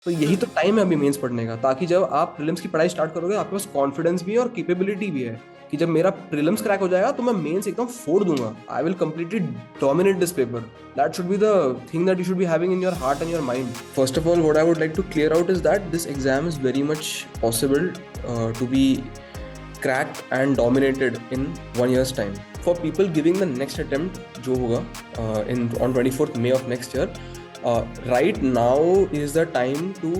तो यही तो टाइम है अभी मेंस पढ़ने का, ताकि जब आप प्रीलिम्स की पढ़ाई स्टार्ट करोगे आपके पास कॉन्फिडेंस भी है और कैपेबिलिटी भी है कि जब मेरा प्रीलिम्स क्रैक हो जाएगा तो मैं मेंस एकदम फोड़ दूंगा। I will completely dominate this paper. That should be the thing that you should be having in your heart and your mind. First of all what I would like to clear out is that this exam is very much possible to be cracked and dominated in 1 year's time. For people giving the next attempt जो होगा in on 24th May of next year, right now is the time to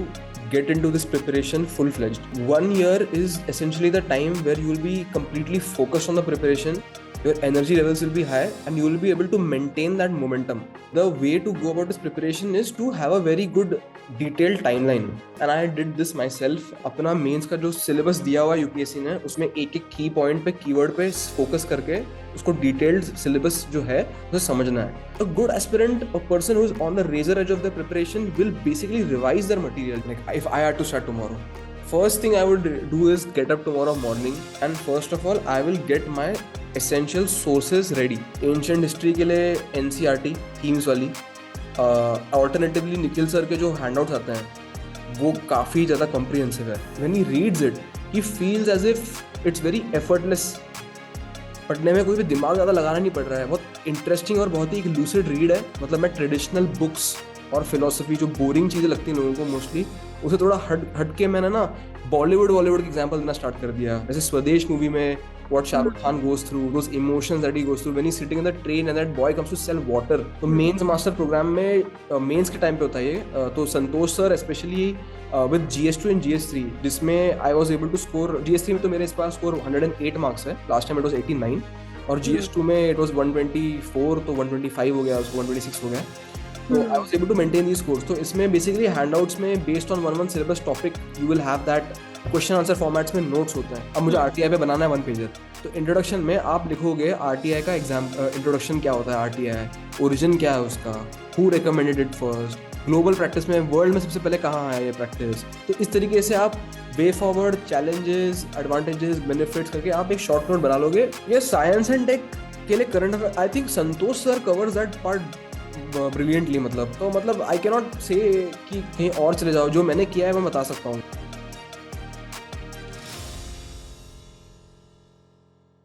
get into this preparation full-fledged. 1 year is essentially the time where you will be completely focused on the preparation. Your energy levels will be high and you will be able to maintain that momentum. The way to go about this preparation is to have a very good detailed timeline. And I did this myself. अपना mains का जो syllabus दिया हुआ UPSC ने उसमें एक एक की पॉइंट पे कीवर्ड पे फोकस करके उसको डिटेल्ड सिलेबस जो है उसे समझना है. A good aspirant, a person who is on the razor edge of the preparation will basically revise their material. Like if I had to start tomorrow, first thing I would do is get up tomorrow morning and first of all I will get my essential sources ready. Ancient history के लिए NCERT themes वाली, alternatively Nikhil sir के जो handouts आते हैं वो काफ़ी ज़्यादा कॉम्प्रिहेंसिव है. When he reads it he feels as if it's very effortless. पढ़ने में कोई भी दिमाग ज़्यादा लगाना नहीं पड़ रहा है. बहुत इंटरेस्टिंग और बहुत ही एक लूसिड रीड है. मतलब मैं ट्रेडिशनल बुक्स और फिलोसफी जो बोरिंग चीज़ें लगती हैं लोगों को मोस्टली, उसे थोड़ा हट के मैंने ना बॉलीवुड की एग्जांपल देना स्टार्ट कर दिया. जैसे स्वदेश मूवी में what Shahrukh Khan goes through, those emotions that he goes through when he's sitting in the train and that boy comes to sell water. तो मेंस मास्टर प्रोग्राम में मेंस के time पे होता है ये. तो Santosh sir specially with GS2 and GS3 जिसमें I was able to score. GS3 में तो मेरे पास स्कोर 108 मार्क्स है. लास्ट टाइम इट वाज 89 और GS2 में इट वाज 124 तो 125 हो गया, उसको 126 हो गया. तो I was able to maintain these scores. तो इसमें बेसिकली हैंडआउट्स में based on one syllabus topic you will have that question answer formats में नोट्स होते हैं. अब मुझे आरटीआई पे बनाना है 1 पेजर. तो इंट्रोडक्शन में आप लिखोगे आरटीआई का एग्जाम इंट्रोडक्शन क्या होता है, आरटीआई ओरिजिन क्या है उसका, who recommended it first, global practice में वर्ल्ड में सबसे पहले कहाँ है ये प्रैक्टिस. तो इस तरीके से आप way forward challenges advantages benefits करके आप एक शॉर्ट नोट बना लोगे. ये साइंस एंड टेक के लिए current I think Santosh sir covers that part brilliantly. मतलब आई कैन नॉट से कि कहीं और चले जाओ. जो मैंने किया है मैं बता सकता हूँ.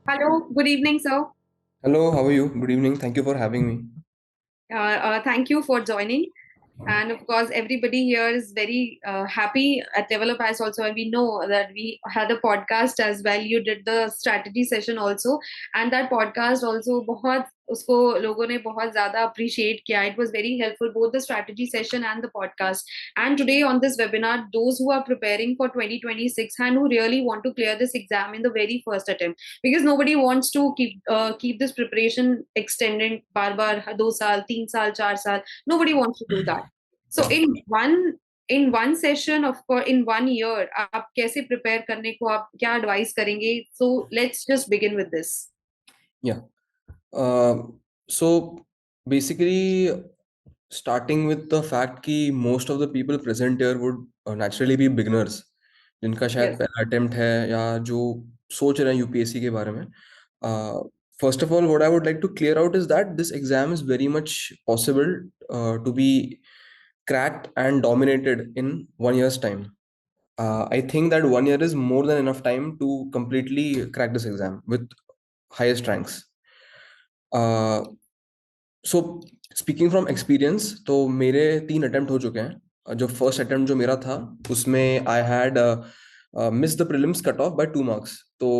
Hello, good evening, sir. Hello, how are you? Good evening. Thank you for having me. Thank you for joining. And of course, everybody here is very happy at Develop As also. And we know that we had a podcast as well. You did the strategy session also. And that podcast also, बहुत उसको लोगों ने बहुत ज़्यादा appreciate किया. It was very helpful, both the strategy session and the podcast. And today on this webinar, those who are preparing for 2026 and who really want to clear this exam in the very first attempt, because nobody wants to keep this preparation extended बार बार 2 साल 3 साल 4 साल. Nobody wants to do that. So in one session, of course, in 1 year, आप कैसे prepare करने को आप क्या advice करेंगे? So let's just begin with this. Yeah. So basically, starting with the fact कि most of the people present here would naturally be beginners, जिनका शायद Yes. पहला attempt है या जो सोच रहे हैं यूपीएससी के बारे में. First of all, what I would like to clear out is that this exam is very much possible to be cracked and dominated in 1 year's time. I think that 1 year is more than enough time to completely crack this exam with highest ranks. So speaking from experience, तो मेरे 3 attempt हो चुके हैं. जो first attempt जो मेरा था उसमें I had missed the prelims cut off by 2 marks. तो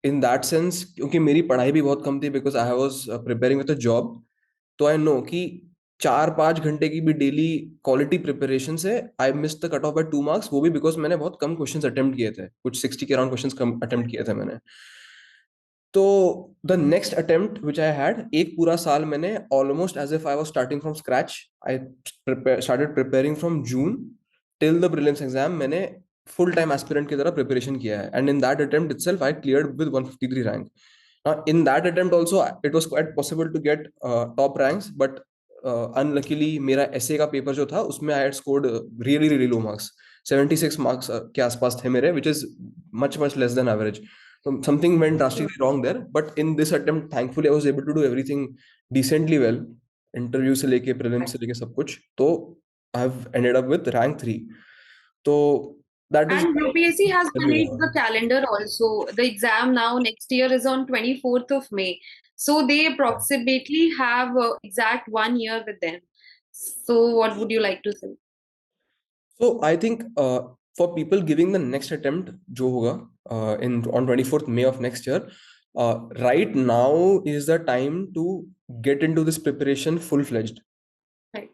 इन दैट सेंस क्योंकि मेरी पढ़ाई भी बहुत कम थी because I was preparing with a job, तो आई नो कि 4-5 घंटे की भी डेली क्वालिटी प्रिपरेशन से I miss the cut off by 2 marks. वो भी बिकॉज मैंने बहुत कम क्वेश्चंस अटेम्प्ट किए थे, कुछ 60 के अराउंड क्वेश्चंस कम अटेम्प्ट किए थे मैंने. तो the next attempt which I had, एक पूरा साल मैंने almost as if I was starting from scratch. I started preparing from June till the prelims exam. मैंने फुल टाइम एस्पिरेंट की तरह प्रिपरेशन किया है and in that attempt itself I cleared with 153 rank. In that attempt also it was quite possible to get top ranks, but unluckily मेरा essay का paper जो था उसमें I had scored really low marks. 76 marks के आसपास थे मेरे, which is much less than average. So something went drastically wrong there, but in this attempt thankfully I was able to do everything decently well. Interview से लेके prelims से लेके सब कुछ, तो I've ended up with rank 3. तो that is And UPSC has released the everyone. calendar also. The exam now next year is on 24th of May. So they approximately have exact 1 year with them. So what would you like to say? So I think for people giving the next attempt, जो होगा in on 24th May of next year, right now is the time to get into this preparation full fledged. Right.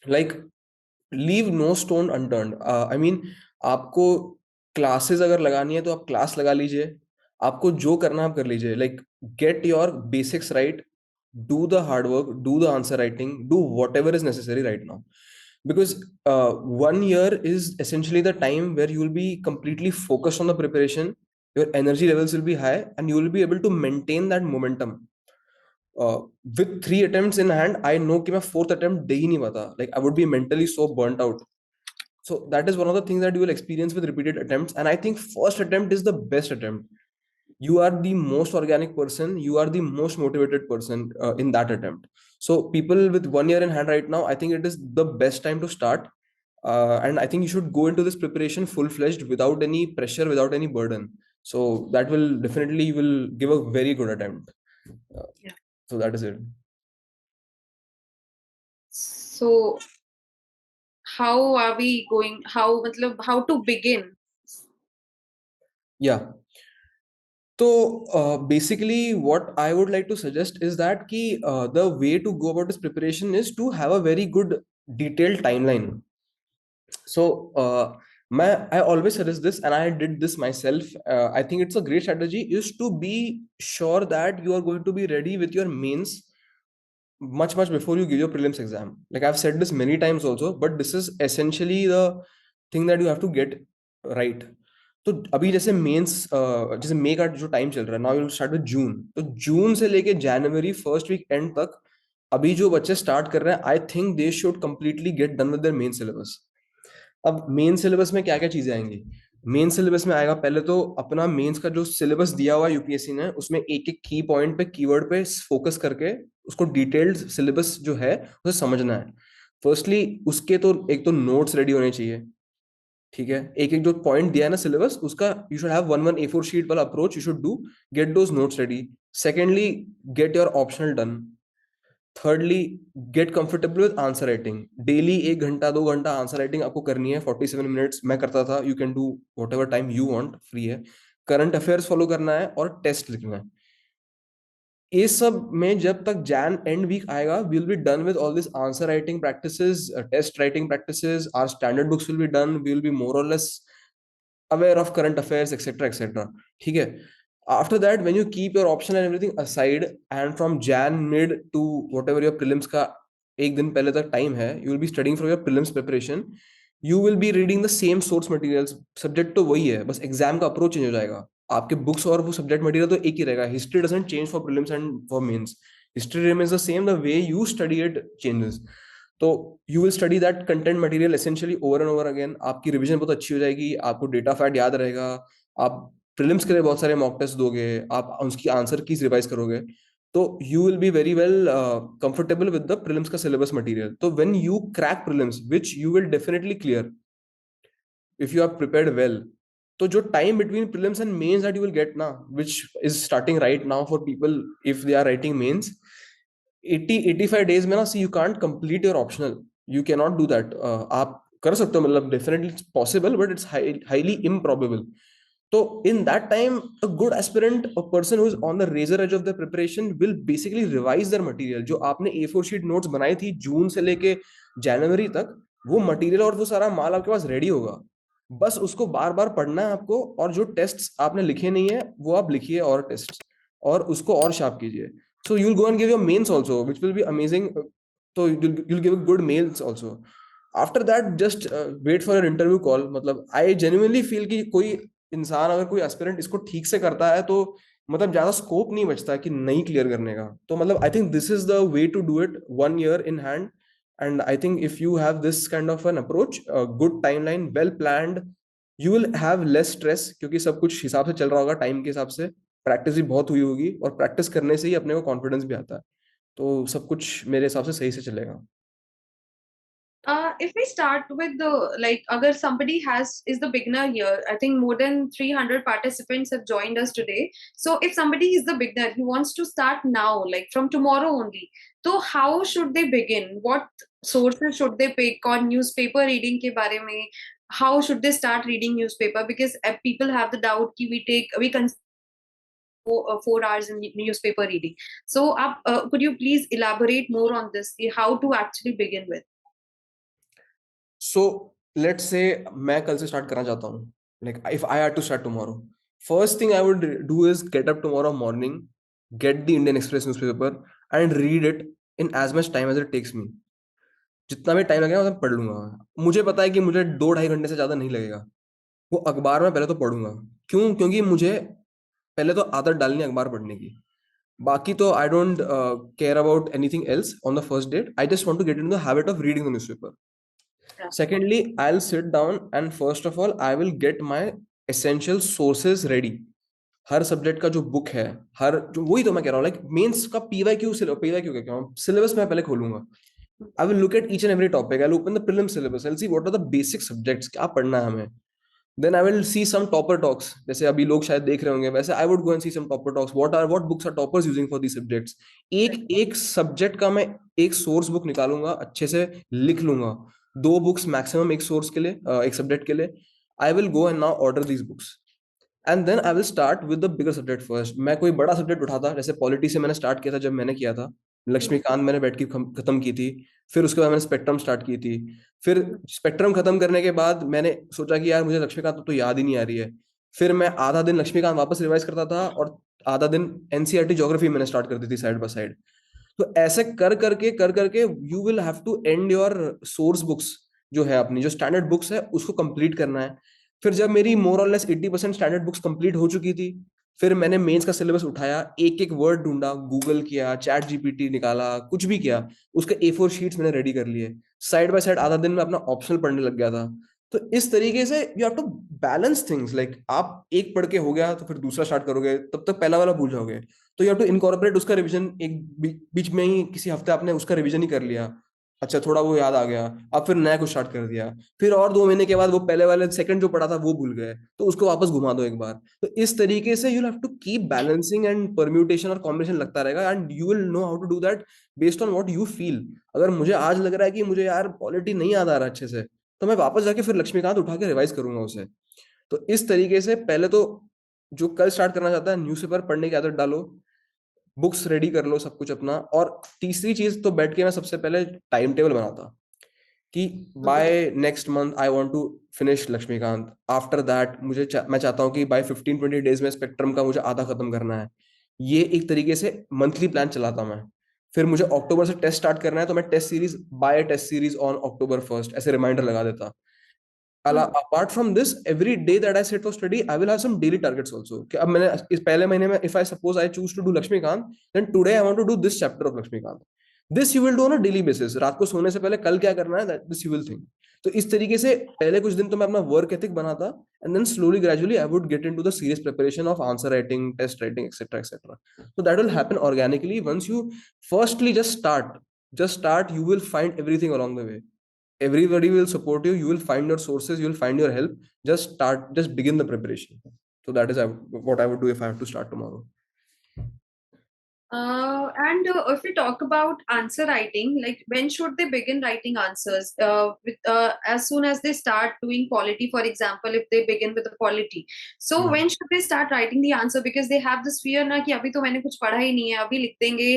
Like leave no stone unturned. I mean, आपको classes अगर लगानी है तो आप class लगा लीजिए. आपको जो करना है आप कर लीजिए. Like get your basics right, do the hard work, do the answer writing, do whatever is necessary right now. Because 1 year is essentially the time where you will be completely focused on the preparation, your energy levels will be high, and you will be able to maintain that momentum. With 3 attempts in hand, I know कि मैं fourth attempt दे ही नहीं पाता. Like I would be mentally so burnt out. So that is one of the things that you will experience with repeated attempts. And I think first attempt is the best attempt. You are the most organic person. You are the most motivated person in that attempt. So people with 1 year in hand right now, I think it is the best time to start. And I think you should go into this preparation full fledged without any pressure, without any burden. So that will definitely you will give a very good attempt. Uh, Yeah. so that is it. So how are we going? How to begin? Yeah. So basically, what I would like to suggest is that the way to go about this preparation is to have a very good detailed timeline. So I always suggest this, and I did this myself. I think it's a great strategy is to be sure that you are going to be ready with your mains much before you give your prelims exam. Like I've said this many times also, but this is essentially the thing that you have to get right. तो अभी जैसे mains जैसे मई का जो time चल रहा है, now you start with जून. तो जून से लेके जनवरी फर्स्ट वीक एंड तक अभी जो बच्चे स्टार्ट कर रहे हैं, I think they should completely get done with their main syllabus. अब मेन सिलेबस में क्या क्या चीजें आएंगी? मेन सिलेबस में आएगा पहले तो अपना मेंस का जो सिलेबस दिया हुआ है यूपीएससी ने, उसमें एक एक की पॉइंट पे कीवर्ड पे फोकस करके उसको डिटेल्ड सिलेबस जो है उसे समझना है. फर्स्टली उसके तो एक तो नोट्स रेडी होने चाहिए. ठीक है, एक एक जो पॉइंट दिया है ना सिलेबस उसका, you should have one A4 sheet वाला approach you should do. Get those notes ready. Secondly, get your optional done. Thirdly, get comfortable with answer writing. Daily 1 घंटा 2 घंटा आंसर राइटिंग आपको करनी है. 47 मिनट्स मैं करता था. You can do what ever time you want, free है. Current affairs follow करना है और टेस्ट लिखना है. ये सब में जब तक जैन एंड वीक आएगा, we will be done with all this answer writing practices, test writing practices. Our standard books will be done. We will be more or less aware of current affairs, etc., etc. ठीक है. After that, when you keep your option and everything aside, and from Jan mid to whatever your prelims का एक दिन पहले तक time है, you will be studying for your prelims preparation. You will be reading the same source materials. Subject तो वही है, बस एग्जाम का अप्रोच चेंज हो जाएगा. आपके बुक्स और वो सब्जेक्ट मटेरियल तो एक ही रहेगा. History doesn't change for prelims and for mains. History remains the same. The way you study it changes. तो you will study that content material essentially over and over again. आपकी revision बहुत अच्छी हो जाएगी. आपको डेटा फैट याद रहेगा. आप प्रीलिम्स के लिए बहुत सारे मॉक टेस्ट दोगे. आप उसकी आंसर कीज रिवाइज करोगे. तो you will be very well comfortable with the prelims का सिलेबस मटेरियल. तो when you crack prelims, which you will definitely clear if you are prepared well, तो जो time between prelims and mains that you will get ना, which is starting right now for people if they are writing mains, 80-85 days में ना, see you can't complete your optional. You cannot do that. आप कर सकते हो, मतलब definitely it's possible, but it's highly improbable. So in that time, a good aspirant, a person who is on the razor edge of their preparation, will basically revise their material. जो आपने A4 sheet notes बनाई थी जून से लेके जनवरी तक, वो material और वो सारा माल आपके पास रेडी होगा. बस उसको बार बार पढ़ना है आपको. और जो टेस्ट्स आपने लिखे नहीं है वो आप लिखिए, और टेस्ट, और उसको और शार्प कीजिए. So you will go and give your mains also which will be amazing. तो you will give good mails also. After that just wait for your interview call. मतलब आई जेन्युइनली फील कि कोई इंसान, अगर कोई aspirant इसको ठीक से करता है, तो मतलब ज्यादा स्कोप नहीं बचता कि नहीं क्लियर करने का. तो मतलब I think this is the way to do it, 1 year in hand. And I think if you have this kind of an approach, a good timeline, well planned, you will have less stress, क्योंकि सब कुछ हिसाब से चल रहा होगा time के हिसाब से. प्रैक्टिस भी बहुत हुई होगी, और प्रैक्टिस करने से ही अपने को कॉन्फिडेंस भी आता है. तो सब कुछ मेरे हिसाब से सही से चलेगा. If we start with the like, agar somebody is the beginner here, I think more than 300 participants have joined us today. So if somebody is the beginner, he wants to start now, like from tomorrow only. So how should they begin? What sources should they pick on newspaper reading ke bare mein? How should they start reading newspaper? Because people have the doubt ki we consume 4 hours in newspaper reading. So could you please elaborate more on this, how to actually begin with? So let's say मैं कल से start करना चाहता हूँ, like if I had to start tomorrow, first thing I would do is get up tomorrow morning, get the Indian Express newspaper and read it in as much time as it takes me. जितना भी time लगेगा मैं पढ़ लूंगा. मुझे पता है कि मुझे 2-2.5 घंटे से ज्यादा नहीं लगेगा. वो अखबार में पहले तो पढ़ूंगा. क्यों? क्योंकि मुझे पहले तो आदत डालनी है अखबार पढ़ने की. बाकी तो I don't care about anything else on the first date. I just want to get in the habit of reading the newspaper. Secondly, I'll sit down and first of all, I will get my essential sources ready. Her subject का जो book है, हर जो वही तो मैं कह रहा हूँ, लाइक मेंस का पीवाईक्यू पीवाईक्यू क्या कहूँ, सिलेबस मैं पहले खोलूंगा. I will look at each and every topic. I will open the prelim syllabus. I will see what are the basic subjects, क्या पढ़ना है हमें. Then I will see some topper talks, जैसे अभी लोग शायद देख रहे होंगे, वैसे I would go and see some topper talks. What books are toppers using for these subjects. एक एक सब्जेक्ट का मैं एक सोर्स बुक निकालूंगा, अच्छे से लिख लूंगा. 2 बुक्स मैक्सिमम एक सोर्स के लिए, एक सब्जेक्ट के लिए. I will go and now order these books and then I will start with the bigger subject first. मैं कोई बड़ा सब्जेक्ट उठाता, जैसे पॉलिटी से मैंने स्टार्ट किया था जब मैंने किया था. लक्ष्मीकांत मैंने बैठ के खत्म की थी. फिर उसके बाद मैंने स्पेक्ट्रम स्टार्ट की थी. फिर स्पेक्ट्रम खत्म करने के बाद मैंने सोचा कि यार मुझे लक्ष्मीकांत तो याद ही नहीं आ रही है. फिर मैं आधा दिन लक्ष्मीकांत वापस रिवाइज करता था और आधा दिन एनसीईआरटी ज्योग्राफी मैंने स्टार्ट कर दी थी साइड बाय साइड. तो ऐसे कर करके you will have to end your source books, जो है अपनी जो स्टैंडर्ड बुक्स है उसको कंप्लीट करना है. फिर जब मेरी मोर or less 80% standard books complete हो चुकी थी, फिर मैंने मेंस का सिलेबस उठाया, एक एक वर्ड ढूंढा, गूगल किया, चैट जीपीटी निकाला, कुछ भी किया, उसके A4 शीट्स मैंने रेडी कर लिए. साइड बाय साइड आधा दिन में अपना ऑप्शनल पढ़ने लग गया था. तो इस तरीके से you have to balance things. Like आप एक पढ़ के हो गया तो फिर दूसरा स्टार्ट करोगे, तब तक पहला वाला भूल जाओगे. तो यू हैव टू इनकॉर्पोरेट उसका रिवीजन. एक बीच में ही किसी हफ्ते आपने उसका रिवीजन ही कर लिया, अच्छा थोड़ा वो याद आ गया, अब फिर नया कुछ स्टार्ट कर दिया. फिर और 2 महीने के बाद वो पहले वाले सेकंड जो पढ़ा था वो भूल गए, तो उसको वापस घुमा दो एक बार. तो इस तरीके से you have to keep balancing and permutation और कॉम्बिनेशन लगता रहेगा and you will know how to do that based on what you feel. अगर मुझे आज लग रहा है कि मुझे यार पॉलिटी नहीं याद आ रहा अच्छे से, तो मैं वापस जाके फिर लक्ष्मीकांत उठा के रिवाइज करूंगा उसे. तो इस तरीके से पहले तो जो कल स्टार्ट करना चाहता है, न्यूज़पेपर पढ़ने की आदत डालो, बुक्स रेडी कर लो सब कुछ अपना. और तीसरी चीज तो बैठ के मैं सबसे पहले टाइम टेबल बनाता कि by next month I want to finish Laxmikanth. After that मैं चाहता हूँ कि बाय 15-20 डेज में स्पेक्ट्रम का मुझे आधा खत्म करना है. ये एक तरीके से मंथली प्लान चलाता मैं. फिर मुझे अक्टूबर से टेस्ट स्टार्ट करना है, तो मैं test series by test series on October 1st ऐसे रिमाइंडर लगा देता. Apart from this, every day that I sit for study, I will have some daily targets also. कि अब मैंने इस पहले महीने में, if I suppose I choose to do Lakshmikant, then today I want to do this chapter of Lakshmikant. This you will do on a daily basis. रात को सोने से पहले कल क्या करना है, that this you will think. तो इस तरीके से पहले कुछ दिन तो मैं अपना वर्क एथिक बनाता, and then slowly gradually I would get into the serious preparation of answer writing, test writing, etc., etc. So that will happen organically once you firstly just start. Just start. You will find everything along the way. Everybody will support you. You will find your sources, you will find your help. Just start, just begin the preparation. So that is what I would do if I have to start tomorrow. And if we talk about answer writing, like when should they begin writing answers? As soon as they start doing polity, for example, if they begin with the polity, so when should they start writing the answer? Because they have this fear ना कि अभी तो मैंने कुछ पढ़ा ही नहीं है, अभी लिख देंगे,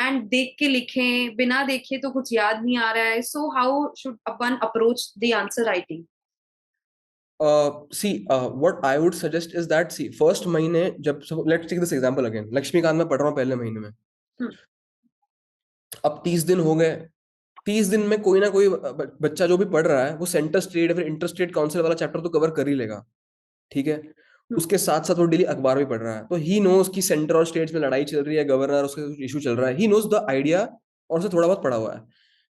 and देख के लिखें, बिना देखे तो कुछ याद नहीं आ रहा है. So how should one approach the answer writing? What I would suggest is that, first महीने जब, let's take this example again. Laxmikant में पढ़ रहा हूँ पहले महीने में. अब 30 दिन हो गए. 30 दिन में कोई ना कोई बच्चा जो भी पढ़ रहा है वो सेंटर स्टेट या फिर इंटर स्टेट काउंसिल वाला चैप्टर तो कवर कर ही लेगा, ठीक है. उसके साथ साथ वो डेली अखबार भी पढ़ रहा है, तो ही नोज कि सेंटर और स्टेट्स में लड़ाई चल रही है, गवर्नर उसका कुछ इशू चल रहा है. ही नोज द आइडिया और उसे थोड़ा बहुत पढ़ा हुआ है.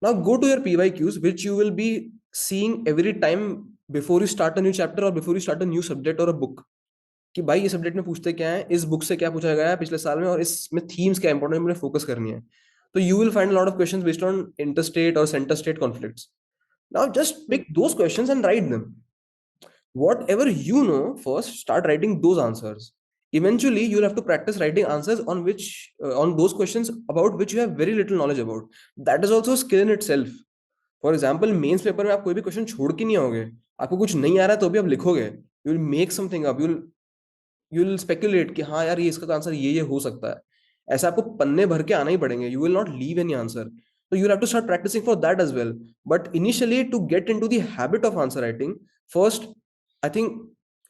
Now go to your PYQs which you will be seeing every time before you start a new chapter or before you start a new subject or a book. कि भाई ये सब्जेक्ट में पूछते क्या है, इस बुक से क्या पूछा गया है पिछले साल में, और इसमें थीम्स क्या इंपॉर्टेंट मुझे फोकस करनी है. तो you will find lot of questions based on inter state और centre state conflicts. Now just pick those questions and write them. Whatever you know, first start writing those answers. Eventually you'll have to practice writing answers on which on those questions about which you have very little knowledge about. That is also a skill in itself. For example mains paper में आप कोई भी question छोड़ के नहीं आओगे, आपको कुछ नहीं आ रहा है तो भी आप लिखोगे, you will make something up, you will speculate कि हाँ यार ये इसका आंसर ये हो सकता है. ऐसा आपको पन्ने भर के आना ही पड़ेंगे, you will not leave any answer. So you'll have to start practicing for that as well. But initially, to get into the habit of answer writing, first, I think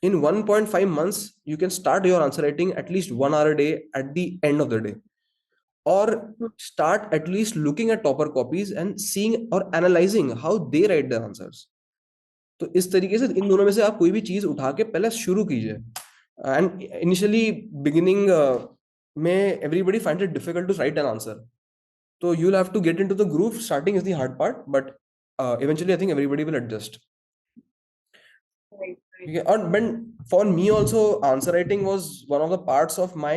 in 1.5 months, you can start your answer writing at least 1 hour a day at the end of the day. Or start at least looking at topper copies and seeing or analyzing how they write their answers. तो इस तरीके से इन दोनों में से आप कोई भी चीज उठा के पहले शुरू कीजिए. एंड इनिशियली बिगिनिंग में everybody find it difficult to write an answer. So you'll have to get into the groove. Starting is the hard part, but eventually I think everybody will adjust. Right. Okay. And for me also, answer writing was one of the parts of my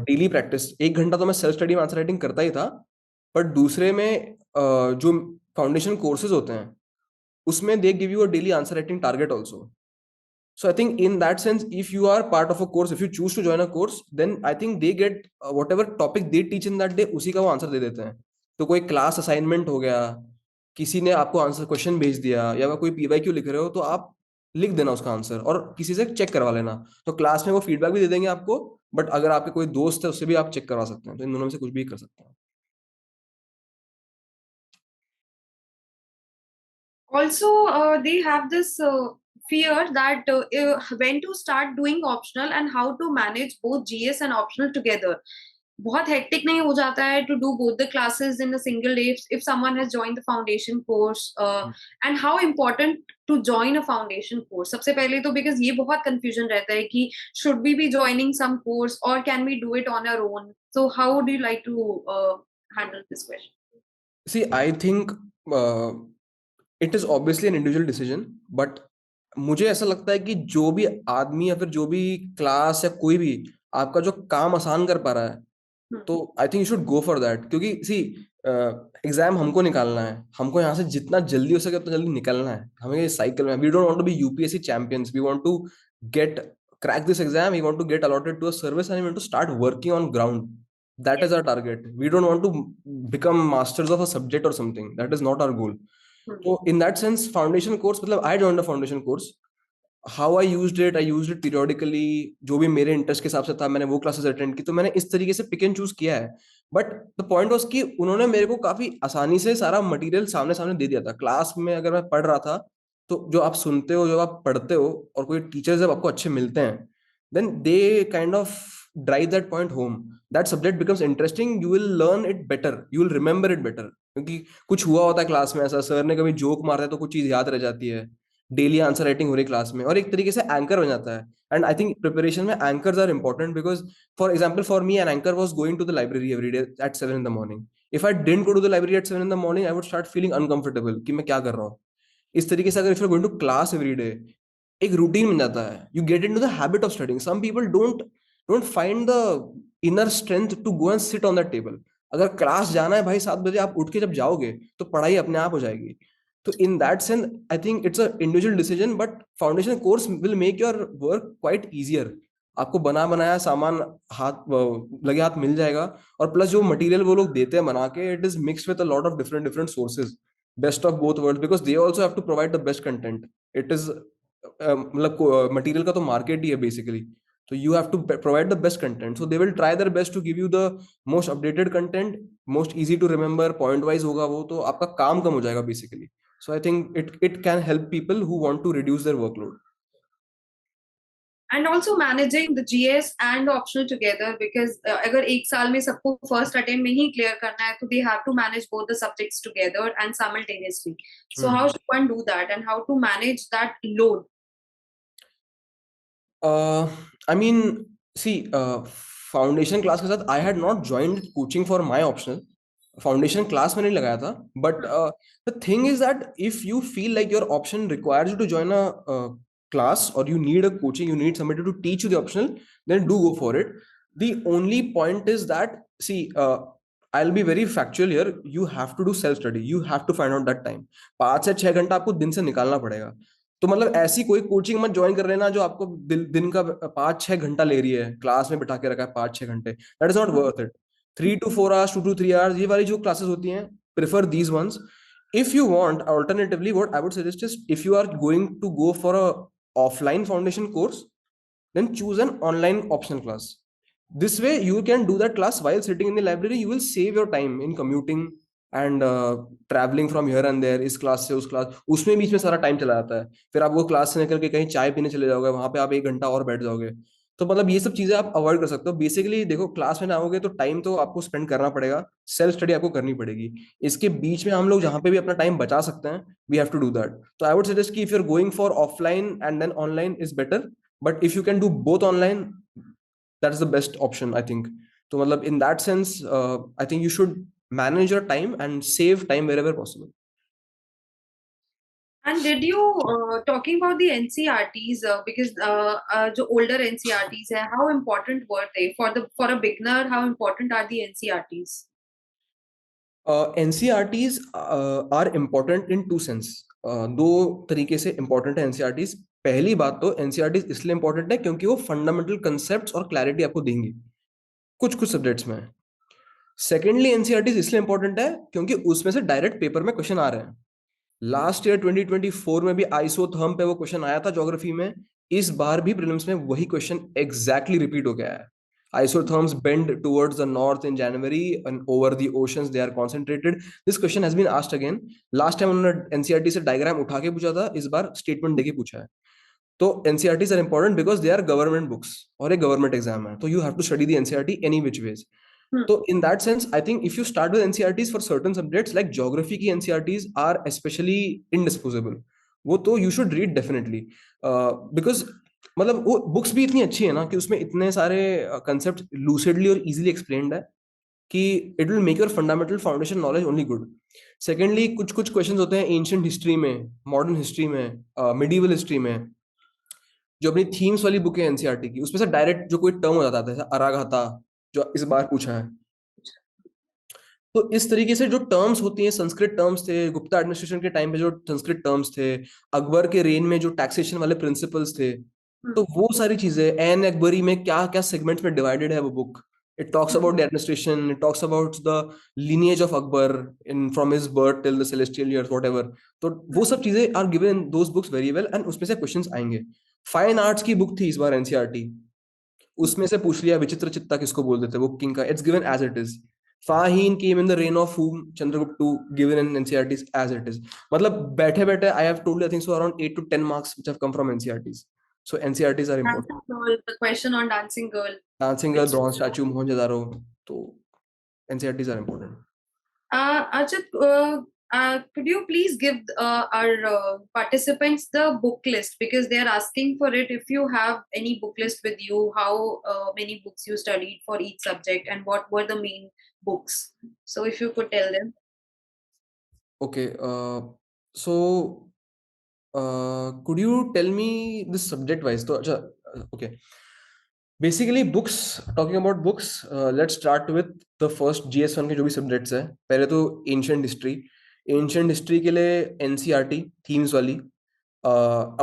daily practice. 1 घंटा तो मैं self study में answer writing करता ही था, but दूसरे में जो foundation courses होते हैं उसमें they give you a daily answer writing target also. So I think in that sense, if you are part of a course, if you choose to join a course, then I think they get whatever topic they teach in that day, उसी का वो answer दे देते हैं. तो कोई class assignment हो गया, किसी ने आपको आंसर क्वेश्चन भेज दिया, या कोई पीवाईक्यू लिख रहे हो तो आप लिख देना उसका आंसर और किसी से चेक करवा लेना. तो क्लास में वो फीडबैक भी दे देंगे आपको, बट अगर आपके कोई दोस्त है उससे भी आप चेक करवा सकते हैं. तो इन दोनों में से कुछ भी कर सकते हैं. Also, they have this fear that when to start doing optional and how to manage both GS and optional together. बहुत हेक्टिक नहीं हो जाता है to do both the classes in a single day if someone has joined the foundation course, and how important to join a foundation course. सबसे पहले तो because ये बहुत confusion रहता है कि should we be joining some course or can we do it on our own? So how would you like to handle this question? See, I think it is obviously an individual decision, but मुझे ऐसा लगता है कि जो भी आदमी या फिर जो भी क्लास या कोई भी आपका जो काम आसान कर पा रहा है, तो I think you should go for that. क्योंकि सी एग्जाम हमको निकालना है, हमको यहाँ से जितना जल्दी हो सके उतना जल्दी निकलना है. हमें ये साइकिल में, we don't want to be UPSC champions, we want to get crack this exam, we want to get allotted to a service and we want to start working on ground. That is our target. We don't want to become masters of a subject or something. That is not our goal. So in that sense, foundation course, मतलब I joined a foundation course. How I used it periodically. जो भी मेरे interest के हिसाब से था मैंने वो क्लासेस अटेंड की. तो मैंने इस तरीके से पिक एंड चूज किया है. बट द पॉइंट वाज कि उन्होंने मेरे को काफी आसानी से सारा मटेरियल सामने सामने दे दिया था. क्लास में अगर मैं पढ़ रहा था तो जो आप सुनते हो, जो आप पढ़ते हो, और कोई टीचर जब आपको अच्छे मिलते हैं, then they kind of drive that point home. That subject becomes interesting, you will learn it better, you will remember it better. क्योंकि कुछ हुआ होता है क्लास में ऐसा, सर ने कभी जोक मारा है तो कुछ चीज याद रह जाती है. डेली आंसर राइटिंग हो रही क्लास में और एक तरीके से एंकर बन जाता है. एंड आई थिंक प्रिपरेशन में anchors are important because for example for me an anchor was going to the library every day at 7 in the morning. If I didn't go to the library at 7 in the morning, I would start feeling uncomfortable कि मैं क्या कर रहा हूँ. इस तरीके से अगर if you're going to class every day, एक रूटीन बन जाता है. You get into the habit of studying. Some people don't find the inner strength to go and sit on that table. अगर क्लास जाना है भाई 7 बजे, आप उठ के जब जाओगे तो पढ़ाई अपने आप हो जाएगी. तो in that sense I think it's a individual decision, but foundation course will make your work quite easier. आपको बना बनाया सामान हाथ लगे हाथ मिल जाएगा. और प्लस जो मटेरियल वो लोग देते हैं बना के, it is mixed with a lot of different different sources, best of both world, because they also have to provide the best content. It is मतलब मटेरियल का तो मार्केट ही है बेसिकली. तो you have to provide the best content. So they will try their best to give you the most updated content, most easy to remember, point wise होगा वो, तो आपका काम कम हो जाएगा basically. So I think it can help people who want to reduce their workload. And also managing the GS and the optional together, because अगर एक साल में सबको first attempt में ही clear करना है, तो they have to manage both the subjects together and simultaneously. So how should one do that and how to manage that load? I mean, see, foundation class के साथ I had not joined coaching for my optional. Foundation class में नहीं लगाया था. But the thing is that if you feel like your option requires you to join a class, or you need a coaching, you need somebody to teach you the optional, then do go for it. The only point is that, see, I'll be very factual here. You have to do self study. You have to find out that time. 5 से 6 घंटा आपको दिन से निकालना पड़ेगा. तो मतलब ऐसी कोई कोचिंग मत ज्वाइन कर लेना जो आपको दिन का 5-6 घंटा ले रही है, क्लास में बिठा के रखा है 5-6 घंटे. That is not worth it. 3 to 4 hours, 2 to 3 hours, ये वाली जो क्लासेस होती हैं, prefer these once. If you want, alternatively, what I would suggest is, if you are going to go for a offline foundation course, then choose an online optional class. This way you can do that class while sitting in the library. You will save your time in commuting and traveling from here and there, इस class से उस class, उसमें बीच में सारा time चला जाता है. फिर आप वो क्लास से निकल के कहीं चाय पीने चले जाओगे, वहां पे आप 1 घंटा और बैठ जाओगे. तो मतलब ये सब चीजें आप अवॉइड कर सकते हो. बेसिकली देखो, क्लास में ना आओगे तो टाइम तो आपको स्पेंड करना पड़ेगा, सेल्फ स्टडी आपको करनी पड़ेगी. इसके बीच में हम लोग जहाँ पे भी अपना टाइम बचा सकते हैं, we have to do that. तो आई वुड सजेस्ट कि if you are going for offline and then online is better, but if you can do both online, that's the best option, I think. So matlab, in that sense, I think you should manage your time and save time wherever possible. And did you talking about the NCRTs, because जो older NCRTs है, how important were they for a beginner? How important are the NCRTs? NCRTs are important in two sense. दो तरीके से important है NCRTs. पहली बात तो NCRTs इसलिए important है क्योंकि वो फंडामेंटल कंसेप्ट्स और क्लैरिटी आपको देंगी कुछ कुछ सब्जेक्ट्स में. सेकेंडली NCRTs इसलिए इंपॉर्टेंट है क्योंकि उसमें से डायरेक्ट पेपर में क्वेश्चन आ रहे हैं. लास्ट ईयर 2024 में भी आइसोथर्म पे वो क्वेश्चन आया था ज्योग्राफी में. इस बार भी प्रीलिम्स में वही क्वेश्चन एग्जैक्टली रिपीट हो गया है. Isotherms bend towards the north in January and over the oceans they are concentrated. This question has been asked again. Last time उन्होंने NCRT से डायग्राम उठा के पूछा था, इस बार स्टेटमेंट देके पूछा है. तो NCRTs are important because they are government books और एक गवर्नमेंट एग्जाम है, तो you have to study the NCRT any which ways. So in that sense, I think if you start with NCRTs for certain subjects like geography की NCRTs are especially indisposable. वो तो you should read definitely, because मतलब वो books भी इतनी अच्छी है ना कि उसमें इतने सारे कंसेप्ट लूसिडली और इजीली एक्सप्लेन्ड है कि it will make your fundamental foundation knowledge only good. Secondly कुछ कुछ क्वेश्चंस होते हैं एंशिएंट हिस्ट्री में, मॉडर्न हिस्ट्री में, मिडीवल हिस्ट्री में, जो अपनी थीम्स वाली बुक है एनसीईआरटी की, उसमें से डायरेक्ट जो कोई टर्म हो जाता है, जैसे अराघाता जो इस बार पूछा है. तो इस तरीके से जो टर्म्स होती हैं, संस्कृत टर्म्स थे, गुप्ता एडमिनिस्ट्रेशन के टाइम पे जो संस्कृत टर्म्स थे, अकबर के रेन में जो टैक्सेशन वाले प्रिंसिपल्स थे, तो वो सारी चीजें एन अकबरी में क्या क्या सेगमेंट्स में डिवाइडेड है वो book. It talks about the administration, it talks about the lineage of Akbar in from his birth till the celestial years whatever. तो वो सब चीजें are given in those books very well and उसमें से questions आएंगे. Fine arts की book थी इस बार एनसीईआरटी, उसमें से पूछ लिया विचित्र चित्ता किसको बोल देते, वो किंग का, it's given as it is. Fahien came in the reign of whom, Chandragupta, given in NCERTs as it is. मतलब बैठे बैठे I have told you I think so around 8 to 10 marks which have come from NCERTs. So NCERTs are important. Dancing Girl, the question on Dancing Girl, bronze statue, Mohenjo-daro. तो NCERTs are important. Archit, could you please give our participants the book list, because they are asking for it. If you have any book list with you, how many books you studied for each subject and what were the main books. So if you could tell them. Okay, so could you tell me this subject wise? So, okay. Basically books, talking about books, let's start with the first GS1 के जो भी subjects है. पहले तो ancient history के लिए NCERT themes वाली,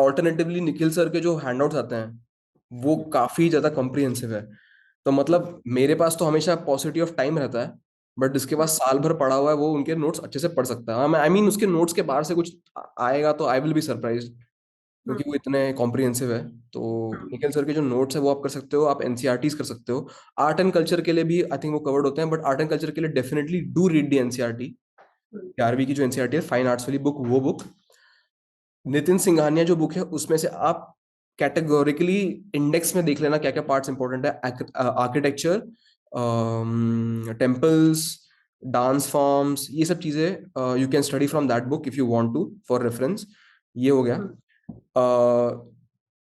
alternatively Nikhil sir के जो handouts आते हैं वो काफी ज्यादा comprehensive है. तो मतलब मेरे पास तो हमेशा paucity of time रहता है, बट जिसके पास साल भर पढ़ा हुआ है वो उनके नोट्स अच्छे से पढ़ सकता है. आई मीन उसके नोट्स के बाहर से कुछ आएगा तो आई विल बी सरप्राइज्ड, क्योंकि वो इतने कॉम्प्रिहेंसिव है. तो निखिल सर के जो नोट्स है वो आप कर सकते हो, आप एनसीईआरटीज कर सकते हो. आर्ट एंड कल्चर के लिए भी आई थिंक वो कवर्ड होते हैं, बट आर्ट एंड कल्चर के लिए definitely do read the NCERT. 11वीं की जो एनसीईआरटी है फाइन आर्ट्स वाली बुक, वो बुक. नितिन सिंघानिया जो बुक है उसमें से आप कैटेगोरिकली इंडेक्स में देख लेना क्या क्या पार्ट्स इंपॉर्टेंट है. आर्किटेक्चर, टेम्पल्स, डांस फॉर्म्स, ये सब चीजें you can study from that book if you want to for reference. ये हो गया.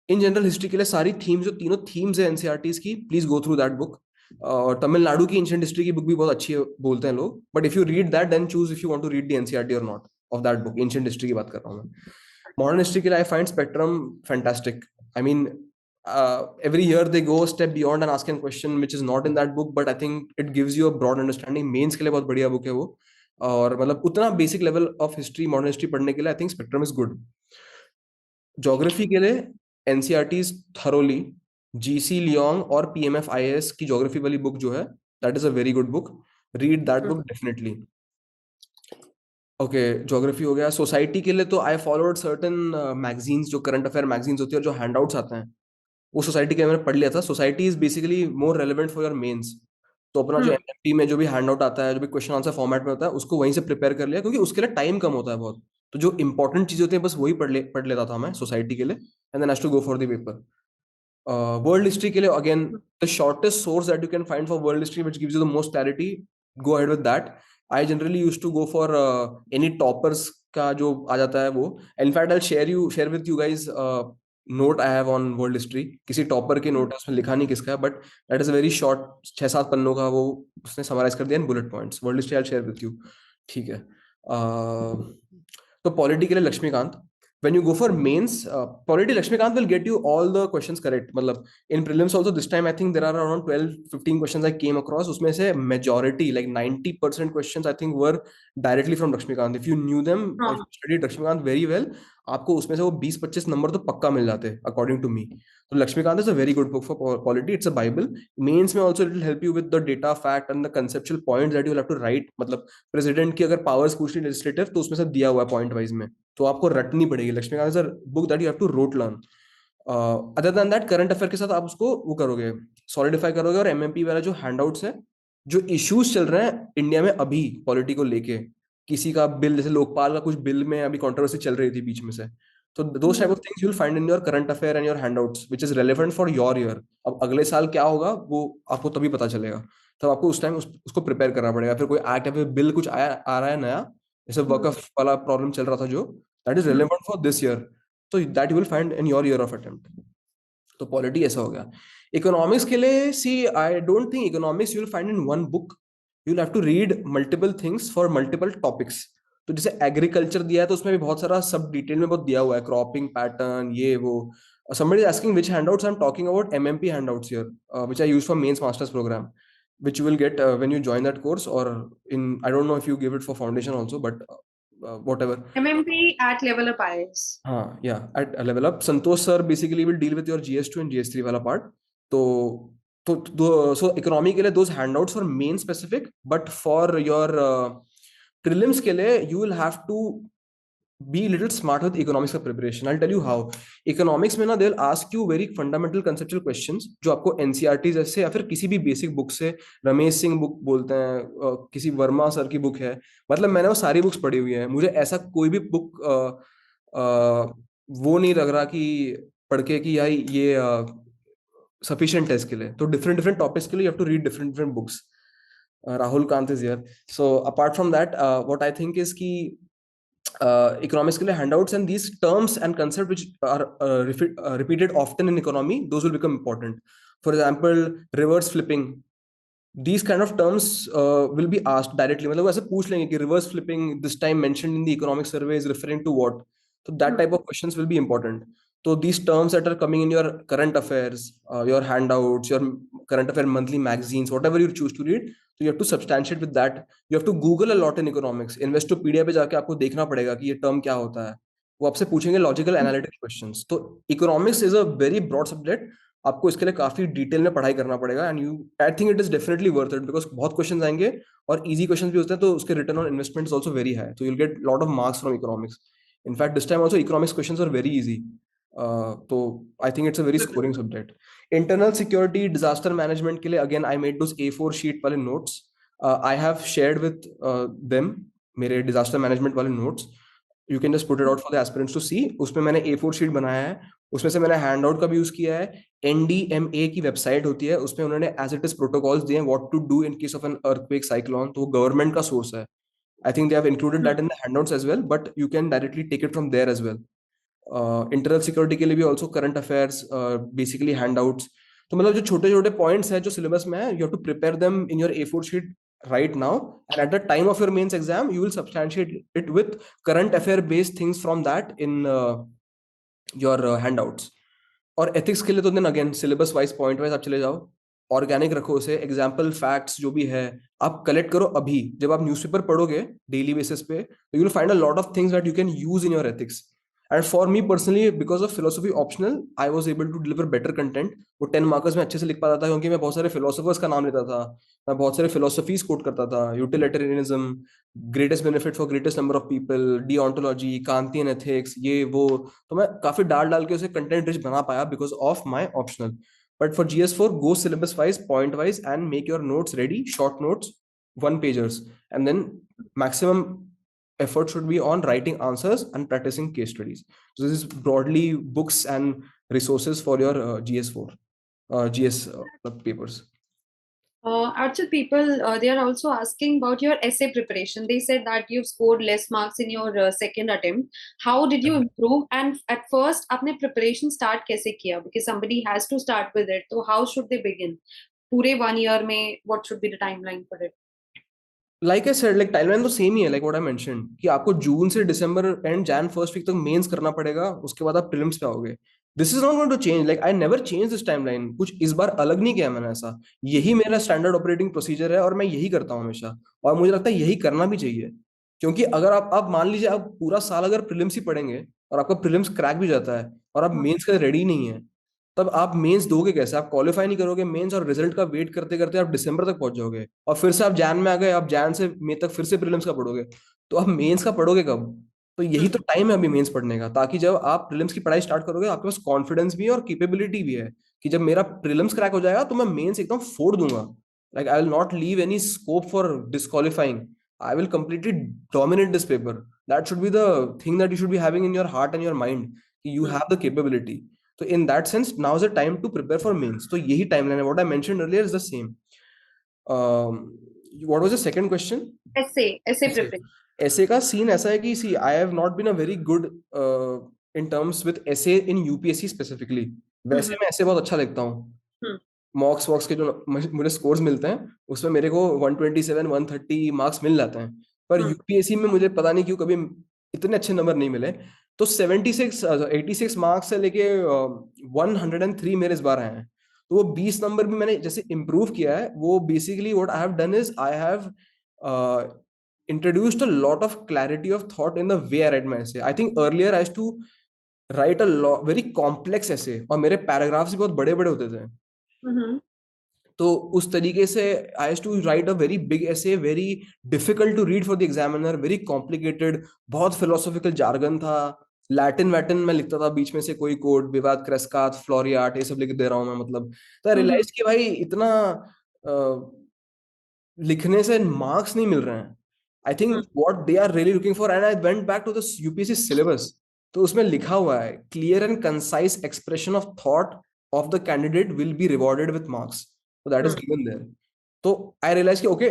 इन जनरल हिस्ट्री के लिए सारी थीम्स, जो तीनों थीम्स है एनसीईआरटीज की, please go through that book. और तमिलनाडु की एंशिएंट हिस्ट्री की बुक भी बहुत अच्छी है बोलते हैं लोग, but if you read that then choose if you want to read the NCERT और not of that book. Ancient history की बात कर रहा हूँ मैं. मॉडर्न हिस्ट्री के लिए I find spectrum fantastic. I mean every year they go a step beyond and ask a question which is not in that book, but I think it gives you a broad understanding. Mains के लिए बहुत बढ़िया book है वो, और मतलब उतना basic level of history, modern history पढ़ने के लिए I think spectrum is good. Geography के लिए एनसीईआरटी थरोली, जीसी लियोंग और पीएमएफ-आईएएस की ज्योग्राफी वाली बुक जो है, that is a very good book. Read that book definitely. Okay, geography हो गया. सोसाइटी के लिए तो आई फॉलोड सर्टेन मैगजीन्स, जो करंट अफेयर मैगजीन्स होती है और जो हैंडआउट्स आते हैं, वो सोसाइटी के मैंने पढ़ लिया था. Society is basically more relevant for your mains. तो अपना जो एमएमपी में जो भी हैंडआउट आता है, जो भी क्वेश्चन आंसर फॉर्मेट में होता है, उसको वहीं से प्रिपेयर कर लिया, क्योंकि उसके लिए टाइम कम होता है बहुत. तो जो इंपॉर्टेंट चीजें होती हैं बस वही पढ़ लेता था मैं सोसाइटी के लिए, and then has to go for the paper. World history के लिए again, the shortest source that you can find for world history which gives you the most clarity, go ahead with that. I generally used to go for any toppers का जो आ जाता है वो. In fact I share with you guys note I have on world history. किसी topper के note है, उसमें लिखा नहीं किसका है, but that is a very short, 6-7 पन्नों का वो उसने समराइज कर दिया in bullet points. World history I share with you. ठीक है. तो पॉलिटी के लिए Laxmikant. When you go for mains, polity Lakshmikant will get you all the questions correct. मतलब in prelims also this time I think there are around 12-15 questions I came across. उसमें से majority, like 90% questions I think were directly from Lakshmikant. If you knew them, if you studied Lakshmikant very well, आपको उसमें से वो 20-25 number तो पक्का मिल जाते हैं according to me. So Lakshmikant is a very good book for polity. It's a Bible. Mains में also it will help you with the data, fact and the conceptual points that you will have to write. मतलब president की अगर powers पूछनी legislative, तो उसमें से दिया हुआ है point wise में, तो आपको रटनी पड़ेगी. Laxmikanth is a book that you have to rote learn. Other than that, current affair के साथ आप उसको वो करोगे, सॉलिडिफाई करोगे. और एमएमपी वाला जो हैंडआउट्स है, जो इश्यूज चल रहे हैं इंडिया में अभी पॉलिटी को लेके, किसी का बिल, जैसे लोकपाल का कुछ बिल में अभी कंट्रोवर्सी चल रही थी बीच में से, तो those type of things you will find in your current affair and your handouts which is relevant for your year. अब अगले साल क्या होगा वो आपको तभी पता चलेगा, तब आपको उस टाइम उसको प्रिपेयर करना पड़ेगा. फिर कोई एक्ट या फिर बिल कुछ आया आ रहा है नया, जैसे वर्कऑफ वाला प्रॉब्लम चल रहा था जो, that is relevant for this year, so that you will find in your year of attempt. तो पॉलिटी ऐसा हो गया. इकोनॉमिक्स के लिए, see I don't think economics you will find in one book. You will have to read multiple things for multiple topics. तो जैसे agriculture दिया है तो उसमें भी बहुत सारा सब डिटेल में बहुत दिया हुआ है, क्रॉपिंग पैटर्न ये वो. somebody is asking which handouts I'm talking about. MMP handouts here, which I use for mains masters program, which you will get when you join that course, or in, I don't know if you give it for foundation also, but whatever. MMP at Level Up IAS. हाँ, yeah, at Level Up. Santosh sir basically will deal with your GS2 and GS3 वाला part. तो so economy के लिए those handouts are main specific, but for your prelims के लिए you will have to be a little smart with economics का preparation. I'll tell you how. Economics में ना they'll ask you very fundamental conceptual questions जो आपको NCERT जैसे या फिर किसी भी बेसिक बुक से, रमेश सिंह बुक बोलते हैं, किसी वर्मा सर की बुक है, मतलब मैंने वो सारी बुक्स पढ़ी हुई है, मुझे ऐसा कोई भी बुक वो नहीं लग रहा कि पढ़ के कि यार ये सफिशिएंट है इसके लिए. तो डिफरेंट डिफरेंट टॉपिक्स के लिए you have to read different different books. Rahul Kant is here. So apart from that, what I think is कि economics के लिए handouts and these terms and concepts which are repeated often in economy, those will become important. For example, reverse flipping, these kind of terms will be asked directly. मतलब ऐसे पूछ लेंगे कि reverse flipping this time mentioned in the economic survey is referring to what. So that type of questions will be important. So these terms that are coming in your current affairs, your handouts, your current affair monthly magazines, whatever you choose to read, so you have to substantiate with that. You have to Google a lot in economics. Investopedia पे जाके आपको देखना पड़ेगा कि ये term क्या होता है. वो आपसे पूछेंगे लॉजिकल एनालिटिकल क्वेश्चंस. तो economics is a very broad subject. आपको इसके लिए काफी डिटेल में पढ़ाई करना पड़ेगा, and you, I think it is definitely worth it, because बहुत क्वेश्चंस आएंगे और इजी क्वेश्चंस भी होते हैं, तो उसके return on investment is also very high, तो you will get lot of marks from economics. In fact this time also economics questions are very easy. तो I think it's a very scoring subject. Internal security, disaster management के लिए again I made those A4 sheet वाले notes. I have shared with them मेरे disaster management वाले notes. You can just put it out for the aspirants to see. उसमें मैंने A4 sheet बनाया है, उसमें से मैंने हैंड आउट का भी यूज किया है. NDMA की वेबसाइट होती है, उसमें उन्होंने एज इट इज प्रोटोकॉल्स दिए हैं what to do in case of an earthquake cyclone. तो गवर्नमेंट का सोर्स है. I think they have included that in the handouts as well, but you can directly take it from there as well. Internal security के लिए भी also current affairs, basically handouts. तो मतलब जो छोटे छोटे पॉइंट्स हैं जो सिलेबस में है, you have to prepare them in your A4 sheet right now, and at the time of your mains exam you will substantiate it with current affair based things from that in your handouts. और ethics के लिए तो then again syllabus wise point wise आप चले जाओ, organic रखो उसे, example facts जो भी है आप कलेक्ट करो। अभी जब आप न्यूज़पेपर पढ़ोगे डेली बेसिस पे, तो you will find a lot of things that you can use in your ethics. And for me personally, because of philosophy optional, I was able to deliver better content. वो 10 markers में अच्छे से लिख पाता था, क्योंकि मैं बहुत सारे फिलोसफर्स का नाम लेता था, मैं बहुत सारे फिलोसफीज कोट करता था, utilitarianism, greatest benefit for greatest number of people, deontology, Kantian ethics, ये वो। तो मैं काफी डाल डाल के उसे कंटेंट रिच बना पाया because of my optional. But for GS4, go syllabus wise, point wise, and make your notes ready, short notes, one pagers. And then maximum effort should be on writing answers and practicing case studies. So this is broadly books and resources for your GS4, GS papers. Actually, people they are also asking about your essay preparation. They said that you've scored less marks in your second attempt. How did you improve? And at first, आपने preparation start कैसे किया? Because somebody has to start with it. So how should they begin? पूरे 1 year में what should be the timeline for it? Like I said, like timeline तो same ही है, like what I mention, कि आपको जून से दिसंबर एंड जैन फर्स्ट वीक तक मेंस करना पड़ेगा, उसके बाद आप प्रीलिम्स पे आओगे। This is not going to change, like I never change this timeline, कुछ इस बार अलग नहीं किया मैंने ऐसा। यही मेरा स्टैंडर्ड ऑपरेटिंग प्रोसीजर है और मैं यही करता हूँ हमेशा, और मुझे लगता है यही करना भी चाहिए। क्योंकि अगर आप मान लीजिए आप पूरा साल अगर प्रीलिम्स ही पढ़ेंगे और आपका प्रीलिम्स क्रैक भी जाता है और आप मेंस के रेडी नहीं है, तब आप मेंस दोगे कैसे? आप क्वालिफाई नहीं करोगे मेंस, और रिजल्ट का वेट करते करते आप दिसंबर तक पहुंच जाओगे, और फिर से आप जैन में आ गए, आप जैन से मई तक फिर से प्रीलिम्स का पढ़ोगे, तो आप मेंस का पढ़ोगे कब? तो यही तो टाइम है अभी मेंस पढ़ने का, ताकि जब आप प्रीलिम्स की पढ़ाई स्टार्ट करोगे आपके पास कॉन्फिडेंस भी है और कैपेबिलिटी भी है, कि जब मेरा प्रीलिम्स क्रैक हो जाएगा तो मैं मेंस एकदम फोड़ दूंगा। Like I will not leave any scope for disqualifying, I will completely dominate this paper. That should be the thing that you should be having in your heart and your mind, कि you have the capability. So in that sense, now is the time to prepare for mains. So यही timeline है. What I mentioned earlier is the same. What was the second question? Essay preparation. ऐसे का scene ऐसा है कि see I have not been a very good in terms with ऐसे in UPSC specifically. वैसे मैं ऐसे बहुत अच्छा लिखता हूँ, मॉक्स वॉक्स के जो मुझे स्कोर्स मिलते हैं उसमें मेरे को 127 130 मार्क्स मिल जाते हैं, पर यूपीएससी में मुझे पता नहीं क्यों कभी इतने अच्छे नंबर नहीं मिले। तो 86 मार्क्स से लेके 103 मेरे इस बार आए हैं। तो वो 20 नंबर भी मैंने जैसे इम्प्रूव किया है, वो basically what I have done is I have introduced a lot of clarity of thought in the way I write my essay. I think earlier I used to write a lot very complex essay, और मेरे paragraphs भी बहुत बड़े बड़े होते थे। तो उस तरीके से I have to write a very big essay, very difficult to read for the examiner, very complicated, बहुत फिलोसॉफिकल जार्गन था, लैटिन वैटिन में लिखता था बीच में से कोई कोड, विवाद क्रेस्कात फ्लोरियाट ये सब लिख दे रहा हूँ मैं, मतलब। तो आई रियलाइज कि भाई इतना लिखने से मार्क्स नहीं मिल रहे हैं। I think what they are really looking for, and I went back to the UPSC syllabus, तो उसमें लिखा हुआ है clear and concise expression of thought of the candidate will be rewarded with marks, so that is given there. So I realized कि okay,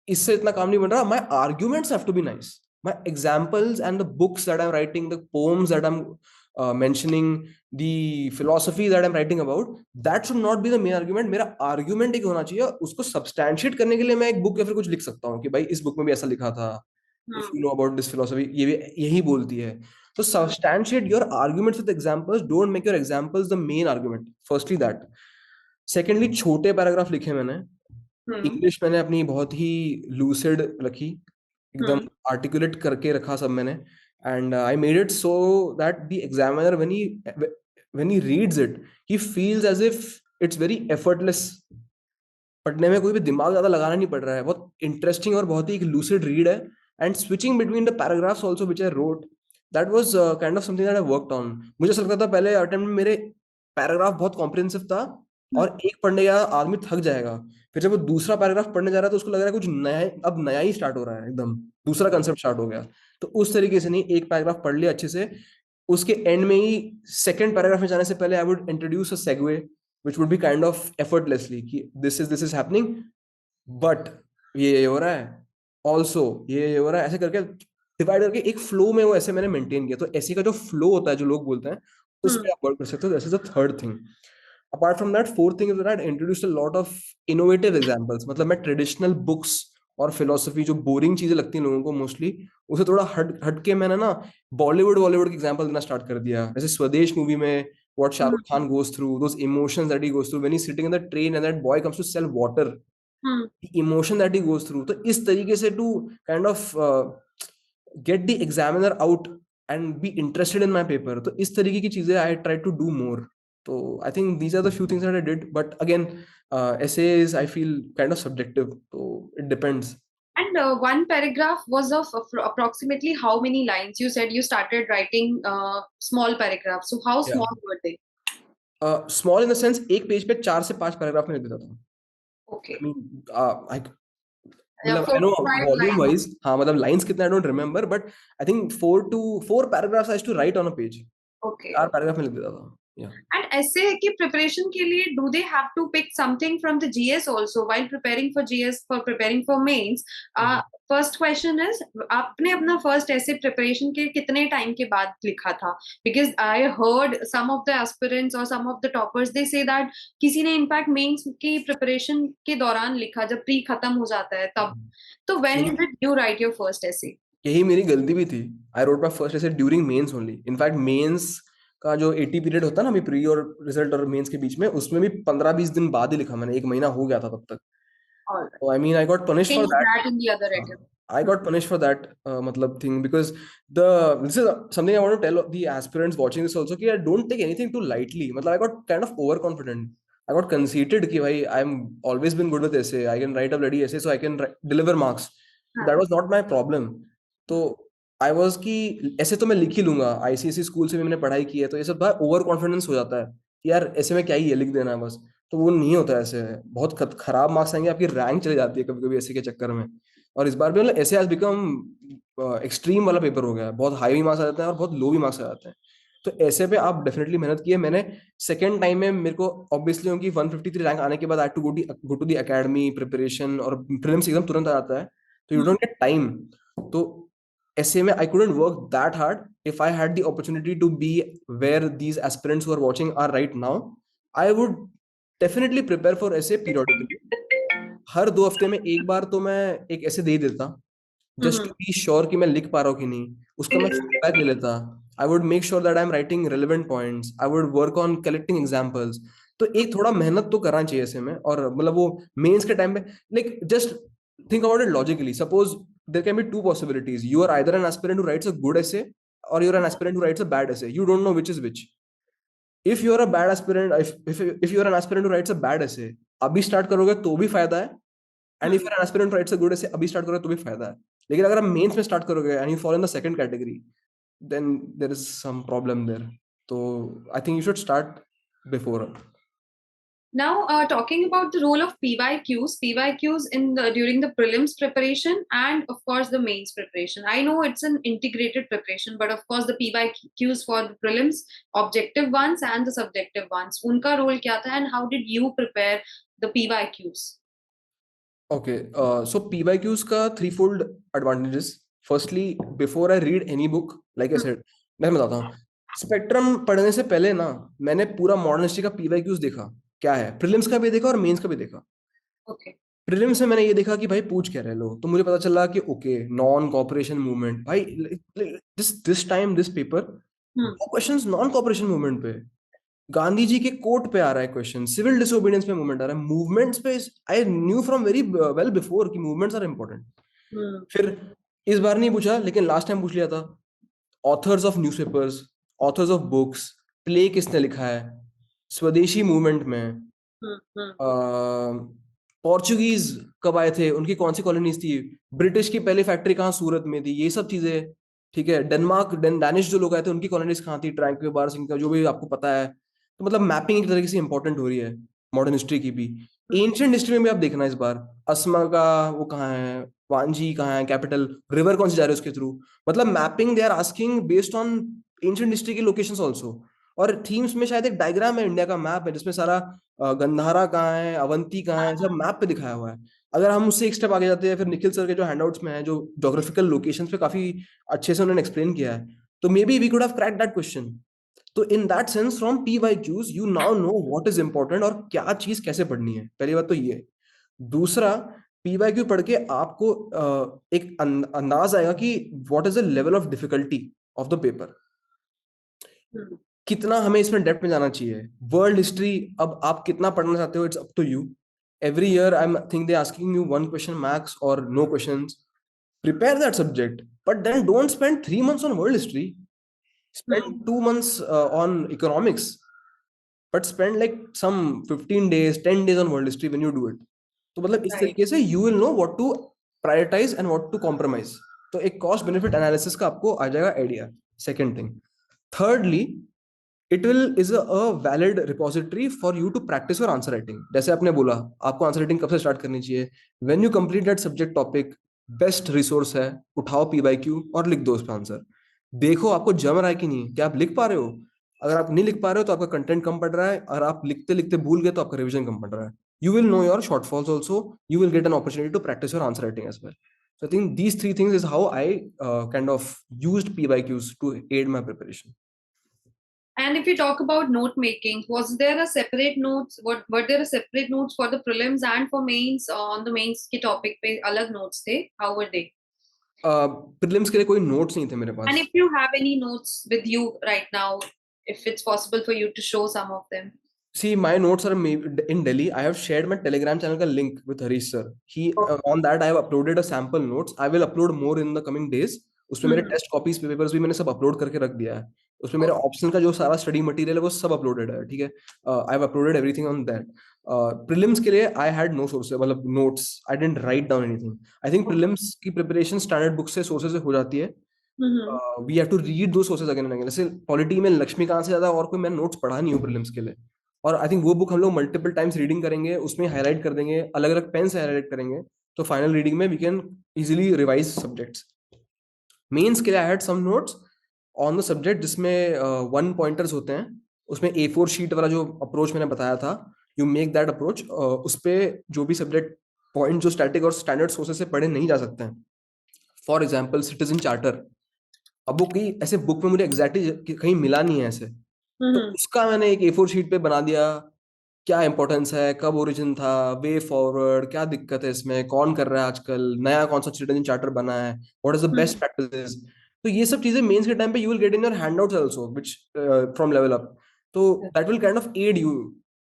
इससे इतना काम नहीं बन रहा, my arguments have to be nice, my examples and the books that I'm writing, the poems that I'm mentioning, the philosophy that I'm writing about, that should not be the main argument. मेरा argument एक होना चाहिए, उसको substantiate करने के लिए मैं एक book या फिर कुछ लिख सकता हूँ कि भाई इस book में भी ऐसा लिखा था, if you know about this philosophy ये भी यही बोलती है। So substantiate your arguments with examples, don't make your examples the main argument, firstly that. Secondly छोटे पैराग्राफ लिखे मैंने, इंग्लिश मैंने अपनी बहुत ही लूसिड रखी, एकदम आर्टिकुलेट करके रखा सब मैंने, and I made it so that the examiner when he reads it he feels as if it's very effortless. पढ़ने में कोई भी दिमाग ज्यादा लगाना नहीं पड़ रहा है, बहुत इंटरेस्टिंग और बहुत ही एक लूसिड रीड है, and switching between the paragraphs also which I wrote, that was kind of something that I worked on. मुझे ऐसा लगता था पहले अटेम्प्ट में मेरे पैराग्राफ बहुत कॉम्प्रिहेंसिव था और एक पढ़ने का आदमी थक जाएगा, फिर जब वो दूसरा पैराग्राफ पढ़ने जा रहा है तो उसको लग रहा है कुछ नया, अब नया ही स्टार्ट हो रहा है, एकदम दूसरा कंसेप्ट स्टार्ट हो गया। तो उस तरीके से नहीं, एक पैराग्राफ पढ़ लिया अच्छे से, उसके एंड में ही सेकंड पैराग्राफ में जाने से पहले I would introduce a segue which would be kind of effortlessly कि दिस इज हैपनिंग, बट ये हो रहा है, ऑल्सो ये हो रहा है, ऐसे करके डिवाइड करके एक फ्लो में वो ऐसे मैंने मेंटेन किया। तो ऐसे का जो फ्लो होता है जो लोग बोलते हैं उस पर आप वर्क कर सकते हो। This is the third thing. Apart from that, fourth thing is that I introduced a lot of innovative examples. मतलब मैं ट्रेडिशनल बुक्स और फिलोसफी जो बोरिंग चीजें लगती हैं लोगों को मोस्टली, उसे थोड़ा हट हट के मैंने ना बॉलीवुड के एग्जांपल देना स्टार्ट कर दिया। जैसे स्वदेश मूवी में what Shahrukh Khan goes through, those emotions that he goes through when he's sitting in the train and that boy comes to sell water, the emotion that he goes through. तो इस तरीके से to kind of get the examiner out and be interested in my paper, तो इस तरीके की चीजें I try to do more. So I think these are the few things that I did. But again, essays I feel kind of subjective, so it depends. And one paragraph was of approximately how many lines? You said you started writing small paragraphs. So how Yeah. small were they? Small in the sense एक page पे 4 से 5 paragraph में लिख देता था. Okay. I mean, I Yeah, मतलब 4 I know to 5 volume lines. wise, हाँ मतलब lines कितने I don't remember, but I think 4 paragraphs I used to write on a page. Okay. 4 paragraph में लिख देता था. Yeah. And essay की preparation के लिए, do they have to pick something from the GS also while preparing for GS, for preparing for mains? First question is, आपने अपना first essay preparation के कितने time के बाद लिखा था? Because I heard some of the aspirants or some of the toppers, they say that किसी ने in fact mains की preparation के दौरान लिखा, जब pre खत्म हो जाता है तब. तो when did you write your first essay? यही मेरी गलती भी थी. I wrote my first essay during mains only. In fact, mains का जो 80 पीरियड होता है ना, अभी प्री और रिजल्ट और मेंस के बीच में, उसमें भी 15-20 दिन बाद ही लिखा मैंने. 1 महीना हो गया था तब तक. So I mean, I got punished for Change that. that in the other attempt. I got punished for that matlab thing, because this is something I want to tell the aspirants watching this also, कि I don't take anything too lightly. मतलब I got kind of overconfident. I got conceited कि भाई I'm always been good with essay. I can write a bloody essay, so I can deliver marks. That was not my problem. तो I was कि ऐसे तो मैं लिख ही लूंगा. ICSE school से भी मैंने पढ़ाई की है, तो ये सब भाई ओवर कॉन्फिडेंस हो जाता है कि यार ऐसे में क्या ही है, लिख देना है बस. तो वो नहीं होता ऐसे. बहुत खराब मार्क्स आएंगे, आपकी रैंक चली जाती है कभी कभी ऐसे के चक्कर में. और इस बार भी मतलब ऐसे आज बिकम एक्सट्रीम वाला पेपर हो गया है. बहुत हाई भी मार्क्स आ जाते हैं और बहुत लो भी मार्क्स आ जाते हैं. तो ऐसे पे आप डेफिनेटली मेहनत की है. मैंने सेकंड टाइम में मेरे को ऑब्वियसली उनकी 153 रैंक आने के बाद I to go to the academy preparation, और प्रीलिम्स एकदम तुरंत आ जाता है, तो यू डोंट गेट टाइम. तो ऐसे में I couldn't work that hard. If I had the opportunity to be where these aspirants who are watching are right now, I would definitely prepare for essay periodically. हर 2 हफ्ते में एक बार तो मैं एक ऐसे दे ही देता, जस्ट टू बी श्योर कि मैं लिख पा रहा हूँ कि नहीं. उसका मैं फीडबैक ले लेता. I would make sure that I am writing relevant points. I would work on collecting examples. तो एक थोड़ा मेहनत तो करना चाहिए ऐसे में. और मतलब वो मेंस के टाइम पे, like just think about it logically. Suppose there can be 2 possibilities. You are either an aspirant who writes a good essay, or you're an aspirant who writes a bad essay. You don't know which is which. If you're a bad aspirant, if you're an aspirant who writes a bad essay, अभी start करोगे तो भी फायदा है. And if an aspirant rights a good ऐसे अभी start करोगे तो भी फायदा है. लेकिन अगर आप मेंस में स्टार्ट करोगे and you fall in the second category, then there is some problem there. तो I think you should start before. Now, talking about the role of PYQs in during the prelims preparation and of course the mains preparation. I know it's an integrated preparation, but of course the PYQs for the prelims, objective ones and the subjective ones, उनका role क्या था and how did you prepare the PYQs? Okay, so PYQs का threefold advantages. Firstly, before I read any book, like I said, मैं बताता हूँ. Spectrum पढ़ने से पहले ना मैंने पूरा मॉडर्न हिस्ट्री का PYQs देखा क्या है. प्रीलिम्स का भी देखा और मेंस का भी देखा. Okay. प्रीलिम्स में मैंने ये देखा कि भाई पूछ क्या रहे लोग. तो मुझे पता चला कि ओके, नॉन कॉपरेशन मूवमेंट. भाई दिस टाइम दिस पेपर, दो क्वेश्चंस नॉन कॉपरेशन मूवमेंट पे. गांधी जी के कोट पे आ रहा है क्वेश्चन. सिविल डिसोबीडियंस पे मूवमेंट आ रहा है. मूवमेंट्स पे I knew from very well before कि मूवमेंट्स आर इंपॉर्टेंट. फिर इस बार नहीं पूछा, लेकिन लास्ट टाइम पूछ लिया था. Authors of newspapers, authors of books, play किसने लिखा है, स्वदेशी मूवमेंट में पोर्चुगीज कब आए थे, उनकी कौन सी कॉलोनीज थी, ब्रिटिश की पहली फैक्ट्री कहाँ सूरत में थी, ये सब चीजें. ठीक है, डेनमार्क डैनिश जो लोग आए थे उनकी कॉलोनीज कहाँ थी, ट्रैंक्वे बार सिंह का, जो भी आपको पता है. तो मतलब मैपिंग एक तरीके से इंपॉर्टेंट हो रही है मॉडर्न हिस्ट्री की भी. एंशियंट हिस्ट्री में भी आप देखना इस बार, असमा का वो कहाँ है, वांजी कहाँ है, कैपिटल, रिवर कौन सी जा रही है उसके थ्रू. मतलब mapping they are asking based on ancient history के लोकेशंस आल्सो. और थीम्स में शायद एक डायग्राम है, इंडिया का मैप है जिसमें सारा गंधारा कहाँ है, अवंती कहाँ है, सब मैप पे दिखाया हुआ है. अगर हम उससे एक स्टेप आगे जाते हैं, फिर निखिल सर के जो हैंडआउट्स में है, जो ज्योग्राफिकल लोकेशंस पे काफी अच्छे से उन्होंने एक्सप्लेन किया है, तो maybe we could have cracked that question. तो in that sense from PYQs you now know what is important और क्या चीज कैसे पढ़नी है. पहली बात तो ये. दूसरा, PYQ पढ़ के आपको एक अंदाज आएगा कि what is the level of difficulty of the paper. कितना हमें इसमें डेप्थ में जाना चाहिए, वर्ल्ड हिस्ट्री अब आप कितना पढ़ना चाहते हो, it's up to you. Every year I'm think they asking you one question max or no questions. Prepare that subject, but then don't spend 3 months on world history. Spend Hmm. 2 months on economics, but spend like some 15 days 10 days on world history when you do it. तो मतलब इस Right. तरीके से you will know what to prioritize and what to compromise. तो एक cost benefit analysis का आपको आ जाएगा idea. Second thing. Thirdly, it will is a valid repository for you to practice your answer writing. जैसे आपने बोला, आपको आंसर राइटिंग कब से स्टार्ट करनी चाहिए? When you complete that subject topic, best resource है, उठाओ पीवाईक्यू और लिख दो उस पर आंसर. देखो आपको जम रहा है कि नहीं, क्या आप लिख पा रहे हो. अगर आप नहीं लिख पा रहे हो तो आपका कंटेंट कम पड़ रहा है, और आप लिखते लिखते भूल गए तो आपका रिविजन कम पड़ रहा है. You will know your shortfalls also. You will get an opportunity to practice your answer writing as well. So I think these three things is how I kind of used PYQs to aid my preparation. And if you talk about note making, was there a separate notes? What were there a separate notes for the prelims and for mains? On the mains के topic पे अलग notes थे? How were they? Prelims के लिए कोई notes नहीं थे मेरे And pass. if you have any notes with you right now, if it's possible for you to show some of them. See, my notes are in Delhi. I have shared my Telegram channel का link with Harish sir. On that I have uploaded a sample notes. I will upload more in the coming days. उसमें मेरे Mm-hmm. Test copies papers भी मैंने सब upload करके रख दिया है. उसमें मेरे Okay. ऑप्शनल का जो सारा स्टडी मटेरियल है वो सब अपलोडेड है. ठीक है, I have uploaded everything on that. Prelims के लिए आई हैड नो सोर्स, मतलब notes I didn't write down anything. I think prelims की प्रिपरेशन स्टैंडर्ड बुक से सोर्सेज से हो जाती है. Mm-hmm. We have to read those sources again and again. जैसे पॉलिटी में लक्ष्मीकांत से ज्यादा और कोई मैंने नोट्स पढ़ा नहीं हूँ प्रीलिम्स के लिए. और आई थिंक वो बुक हम लोग मल्टीपल टाइम्स रीडिंग करेंगे, उसमें हाईलाइट कर देंगे, अलग अलग पेन से हाईलाइट करेंगे, तो फाइनल रीडिंग में we can easily revise subjects. Mains के लिए I had some notes on the subject जिसमें वन पॉइंटर्स होते हैं. उसमें A4 शीट वाला जो अप्रोच मैंने बताया था, यू मेक दैट अप्रोच. उस पे जो भी सब्जेक्ट पॉइंट जो स्टैटिक और स्टैंडर्ड सोर्सेज से पढ़े नहीं जा सकते हैं, फॉर एग्जाम्पल सिटीजन चार्टर. अब वो कहीं ऐसे बुक में मुझे एग्जैक्टली कहीं मिला नहीं है ऐसे, तो Mm-hmm. उसका मैंने एक A4 शीट पे बना दिया. क्या इंपॉर्टेंस है, कब ओरिजिन था, वे फॉरवर्ड, क्या दिक्कत है इसमें, कौन कर रहा है आजकल, नया कौन सा सिटीजन चार्टर बना है, what is the best practices. तो ये सब चीजें मेंस के टाइम पे you will get in your handouts also which from level up. तो that will kind of aid you.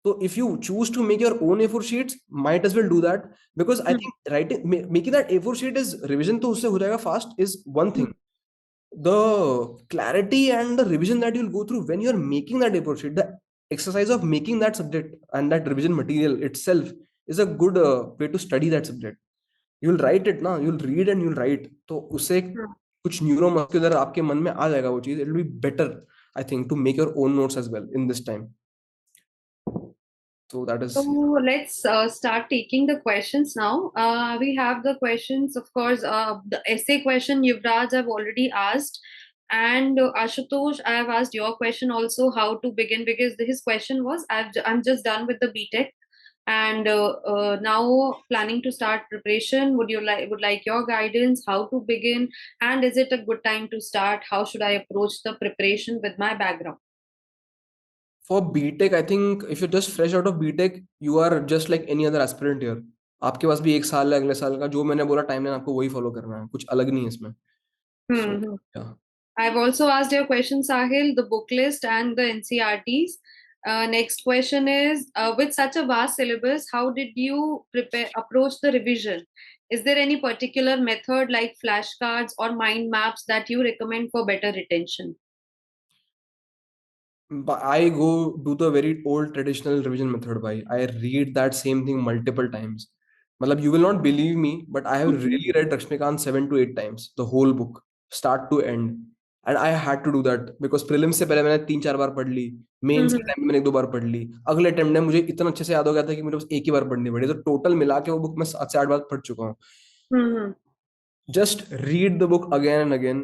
तो if you choose to make your own A4 sheets, might as well do that, because I think writing making that A4 sheet is revision तो उससे हो जाएगा fast is one thing. The clarity and the revision that you'll go through when you're making that A4 sheet, the exercise of making that subject and that revision material itself is a good way to study that subject. You'll write it ना, you'll read and you'll write, तो उससे कुछ neuromuscular आपके मन में आ जाएगा वो चीज. It will be better, I think, to make your own notes as well in this time. So that So is. let's start taking the questions now. We have the questions, of course. The essay question, Yuvraj, I've already asked. And Ashutosh, I have asked your question also, how to begin, because his question was, I'm just done with the BTech and now planning to start preparation. Would like your guidance, how to begin, and is it a good time to start? How should I approach the preparation with my background? For BTech, I think if you're just fresh out of BTech, you are just like any other aspirant here. आपके पास भी एक साल है, अगले साल का जो मैंने बोला टाइमलाइन आपको वही फॉलो करना है, कुछ अलग नहीं है इसमें. So Hmm. yeah. I've also asked your question, Sahil, the book list and the NCRTs. Next question is, with such a vast syllabus, how did you approach the revision? Is there any particular method like flashcards or mind maps that you recommend for better retention? But I go do the very old traditional revision method. By I read that same thing multiple times. Matlab, you will not believe me, but I have Mhm. really read Lakshmikant 7 to 8 times, the whole book, start to end. And I had to do that because prelims से पहले मैंने 3 4 बार पढ़ ली, mains के Mhm. Time में मैंने 1 2 बार पढ़ ली, अगले attempt में मुझे इतना अच्छे से याद हो गया था कि मुझे बस एक ही बार पढ़नी पड़ी. तो टोटल मिला के वो बुक मैं 7 से 8 बार पढ़ चुका हूँ. Mhm. Just read the book again and again,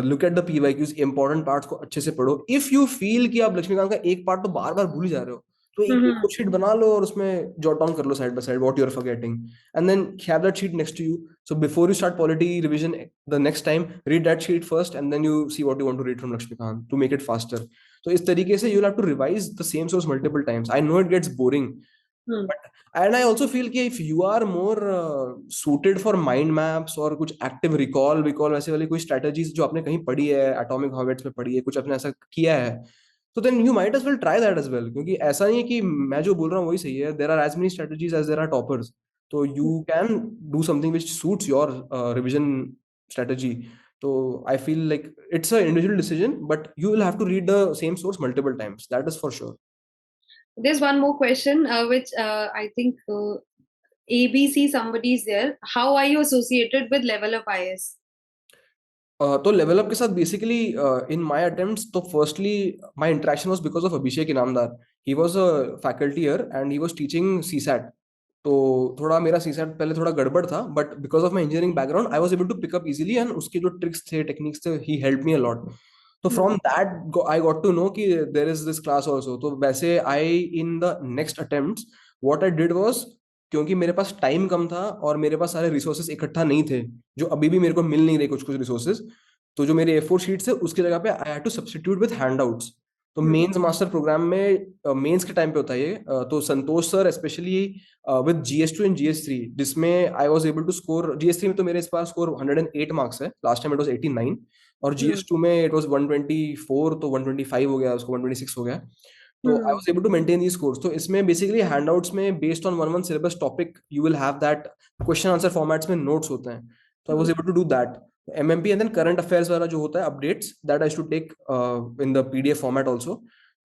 look at the PYQs, important parts को अच्छे से पढ़ो. इफ यू फील कि आप लक्ष्मीकांत का एक पार्ट तो बार बार भूल जा रहे हो, तो एक Mhm. शीट बना लो और उसमें जॉट डाउन कर लो side by side what you are forgetting, and then have that sheet next to you. So before you start polity revision the next time, read that sheet first and then you see what you want to read from Laxmikanth to make it faster. तो इस तरीके से you will have to revise the same source multiple times. I know it gets boring, Mhm. but and I also feel कि if you are more suited for mind maps और कुछ active recall वैसे वाली कोई strategies जो आपने कहीं पढ़ी है, atomic habits में पढ़ी है, कुछ आपने ऐसा किया है, तो then you might as well try that as well, क्योंकि ऐसा नहीं है कि मैं जो बोल रहा हूँ वही सही है, there are as many strategies as there are toppers. तो you can do something which suits your revision strategy. So I feel like it's an individual decision, but you will have to read the same source multiple times. That is for sure. There's one more question, which I think ABC somebody is there. How are you associated with Level Up IS? तो level up के साथ basically in my attempts, तो firstly my interaction was because of Abhishek Inamdar. He was a faculty here and he was teaching CSAT. तो थोड़ा मेरा CSAT पहले थोड़ा गड़बड़ था, but because of my engineering background I was able to pick up easily, and उसके जो tricks थे, टेक्निक्स थे, he help me a lot. तो Hmm. From that I got to know कि there is this class also. तो वैसे I in the next attempts what I did was, क्योंकि मेरे पास टाइम कम था और मेरे पास सारे रिसोर्सेज इकट्ठा नहीं थे, जो अभी भी मेरे को मिल नहीं रहे कुछ कुछ रिसोर्सेज, तो जो मेरे ए4 शीट्स है उसकी जगह पे I had to substitute with handouts. तो Hmm. मेंस मास्टर प्रोग्राम में मेंस के टाइम पे होता है ये. तो Santosh sir specially with GS two and जीएस3, जिसमें I was able to score, जीएस3 में तो मेरे पास स्कोर 108 मार्क्स है, लास्ट टाइम इट वाज 89, और Hmm. जीएस2 में इट वाज 124, तो 125 हो गया, उसको 126 हो गया. तो I Hmm. Was able to maintain the scores. तो इसमें बेसिकली हैंडआउट्स में based on one one syllabus topic you will have that question answer formats में नोट्स होते हैं. तो I was able to do that. MMP and then current affairs वाला जो होता है updates, that I should take in the PDF format also.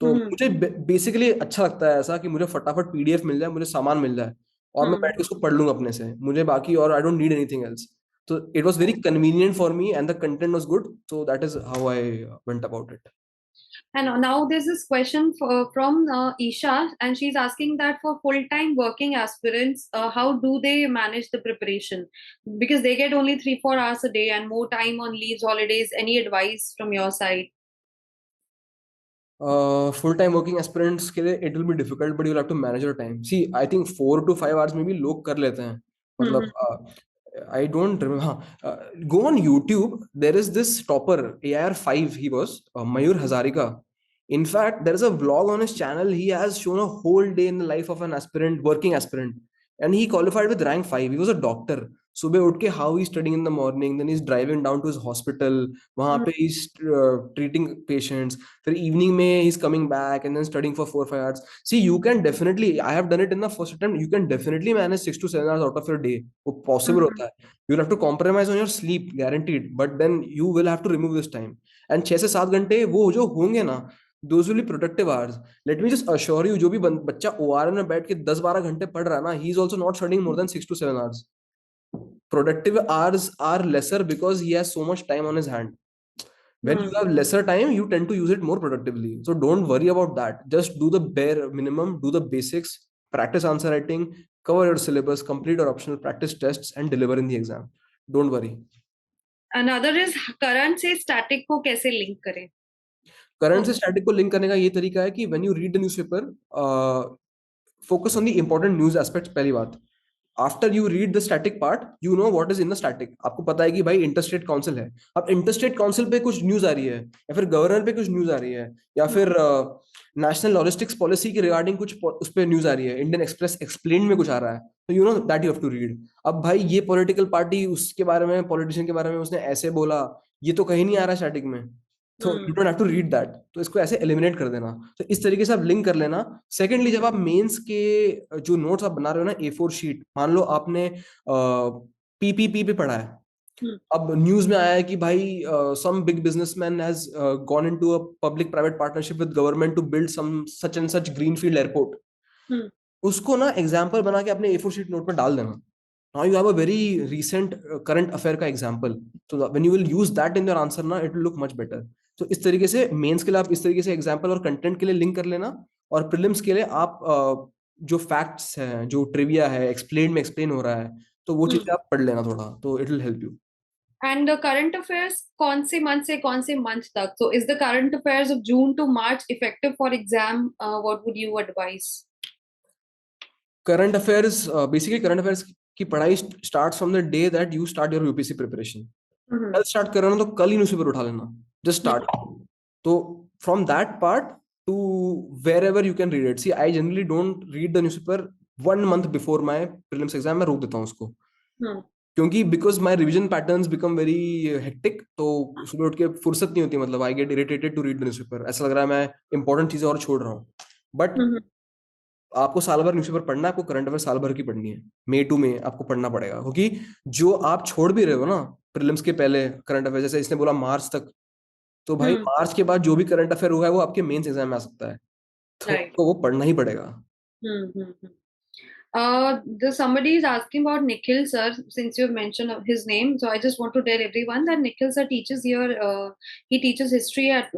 तो Hmm. मुझे बेसिकली अच्छा लगता है ऐसा कि मुझे फटाफट पीडीएफ मिल जाए, मुझे सामान मिल जाए, और मैं Hmm. बैठ के उसको पढ़ लूंगा अपने से, मुझे बाकी और I don't need anything else. तो it was very convenient for me and the content was good, so that is how I went about it. And now there's this question from Isha, and she's asking that for full-time working aspirants, how do they manage the preparation? Because they get only 3-4 hours a day and more time on leaves, holidays. Any advice from your side? Full time working aspirants के लिए it will be difficult, but you have to manage your time. See I think 4 to 5 hours में भी लोग कर लेते हैं. मतलब आई don't remember. हाँ, go on YouTube, there is this topper AIR 5, he was Mayur Hazarika. In fact, there is a vlog on his channel. He has shown a whole day in the life of an aspirant, working aspirant, and he qualified with rank 5. He was a doctor. सुबह उठ के how he's studying in the morning, then he's driving down to his hospital. वहां पे he's treating patients. फिर evening में he's coming back and then studying for 4 or 5 hours. See, you can definitely. I have done it in the first attempt. You can definitely manage 6 to 7 hours out of your day. वो possible होता है. You'll have to compromise on your sleep, guaranteed. But then you will have to remove this time. And 6 से 7 घंटे वो जो होंगे ना, those will be productive hours. Let me just assure you, जो भी बच्चा ORN में बैठ के 10-12 घंटे पढ़ रहा है ना, he is also not studying more than 6 to 7 hours. Productive hours are lesser because he has so much time on his hand. When you have lesser time, you tend to use it more productively. So don't worry about that. Just do the bare minimum, do the basics, practice answer writing, cover your syllabus, complete your optional practice tests, and deliver in the exam. Don't worry. Another is current से static को कैसे link करें? Current से static को link करने का ये तरीका है कि when you read the newspaper, focus on the important news aspects. पहली बात, after you read the static part, you know what is in the static. आपको पता है कि भाई इंटरस्टेट काउंसिल है. अब इंटरस्टेट काउंसिल पे कुछ न्यूज आ रही है, या फिर गवर्नर पे कुछ न्यूज आ रही है, या फिर नेशनल लॉजिस्टिक्स पॉलिसी के रिगार्डिंग कुछ उस पर न्यूज आ रही है, इंडियन एक्सप्रेस एक्सप्लेन में कुछ आ रहा है, तो you know that you have to read. अब भाई ये पॉलिटिकल पार्टी, उसके बारे में, पॉलिटिशियन के बारे में उसने ऐसे बोला, ये तो कहीं नहीं आ रहा स्टैटिक में, तो you don't have to read that. तो इसको ऐसे एलिमिनेट कर देना. तो इस तरीके से आप लिंक कर लेना. सेकेंडली, जब आप मेंस के जो नोट्स आप बना रहे हो ना, A4 शीट, मान लो आपने पीपीपी पे पढ़ा है, अब न्यूज में आया है कि भाई some big businessman has gone into a public private partnership with government to build some such and such greenfield airport. उसको ना एग्जांपल बना के अपने A4 शीट नोट पर डाल देना. Now you have a very recent current affair का example. So when you will use that in your answer ना, it will look much better. तो इस तरीके से मेंस के लिए आप इस तरीके से एग्जाम्पल और कंटेंट के लिए लिंक कर लेना, और प्रीलिम्स के लिए आप जो फैक्ट्स हैं, जो ट्रिविया है, एक्सप्लेन में एक्सप्लेन हो रहा है, तो वो चीजें आप पढ़ लेना थोड़ा, तो it will help you. And current affairs कौन से मंथ से कौन से मंथ तक? So is the current affairs of June to March effective for exam? What would you advise? Current affairs, basically current affairs की पढ़ाई start from the day that you start your UPSC preparation. कल start कर रहे हो ना, तो कल ही newspaper उठा लेना, जस्ट स्टार्ट. तो from that part to wherever you can read it. See, I generally don't read the newspaper 1 month before my prelims exam. मैं रोक देता हूँ उसको, क्योंकि because my revision patterns become very hectic, तो सुबह उठ के फुर्सत नहीं होती, मतलब I get irritated to read the newspaper, ऐसा लग रहा है मैं इंपॉर्टेंट चीजें और छोड़ रहा हूँ। बट हम्म आपको साल भर न्यूज़पेपर पढ़ना है, आपको करंट अफेयर साल भर की पढ़नी है, मई टू में आपको पढ़ना पड़ेगा, क्योंकि जो आप छोड़ भी रहे हो ना प्रीलिम्स के पहले करंट अफेयर, जैसे इसने बोला मार्च तक, तो भाई हम्म मार्च के बाद जो भी करंट अफेयर हुआ है वो आपके मेंस एग्जाम में आ सकता है, तो राइट आपको वो पढ़ना ही पड़ेगा। हम्म somebody is asking about Nikhil sir, since you've mentioned his name. So I just want to tell everyone that Nikhil sir teaches here. He teaches history at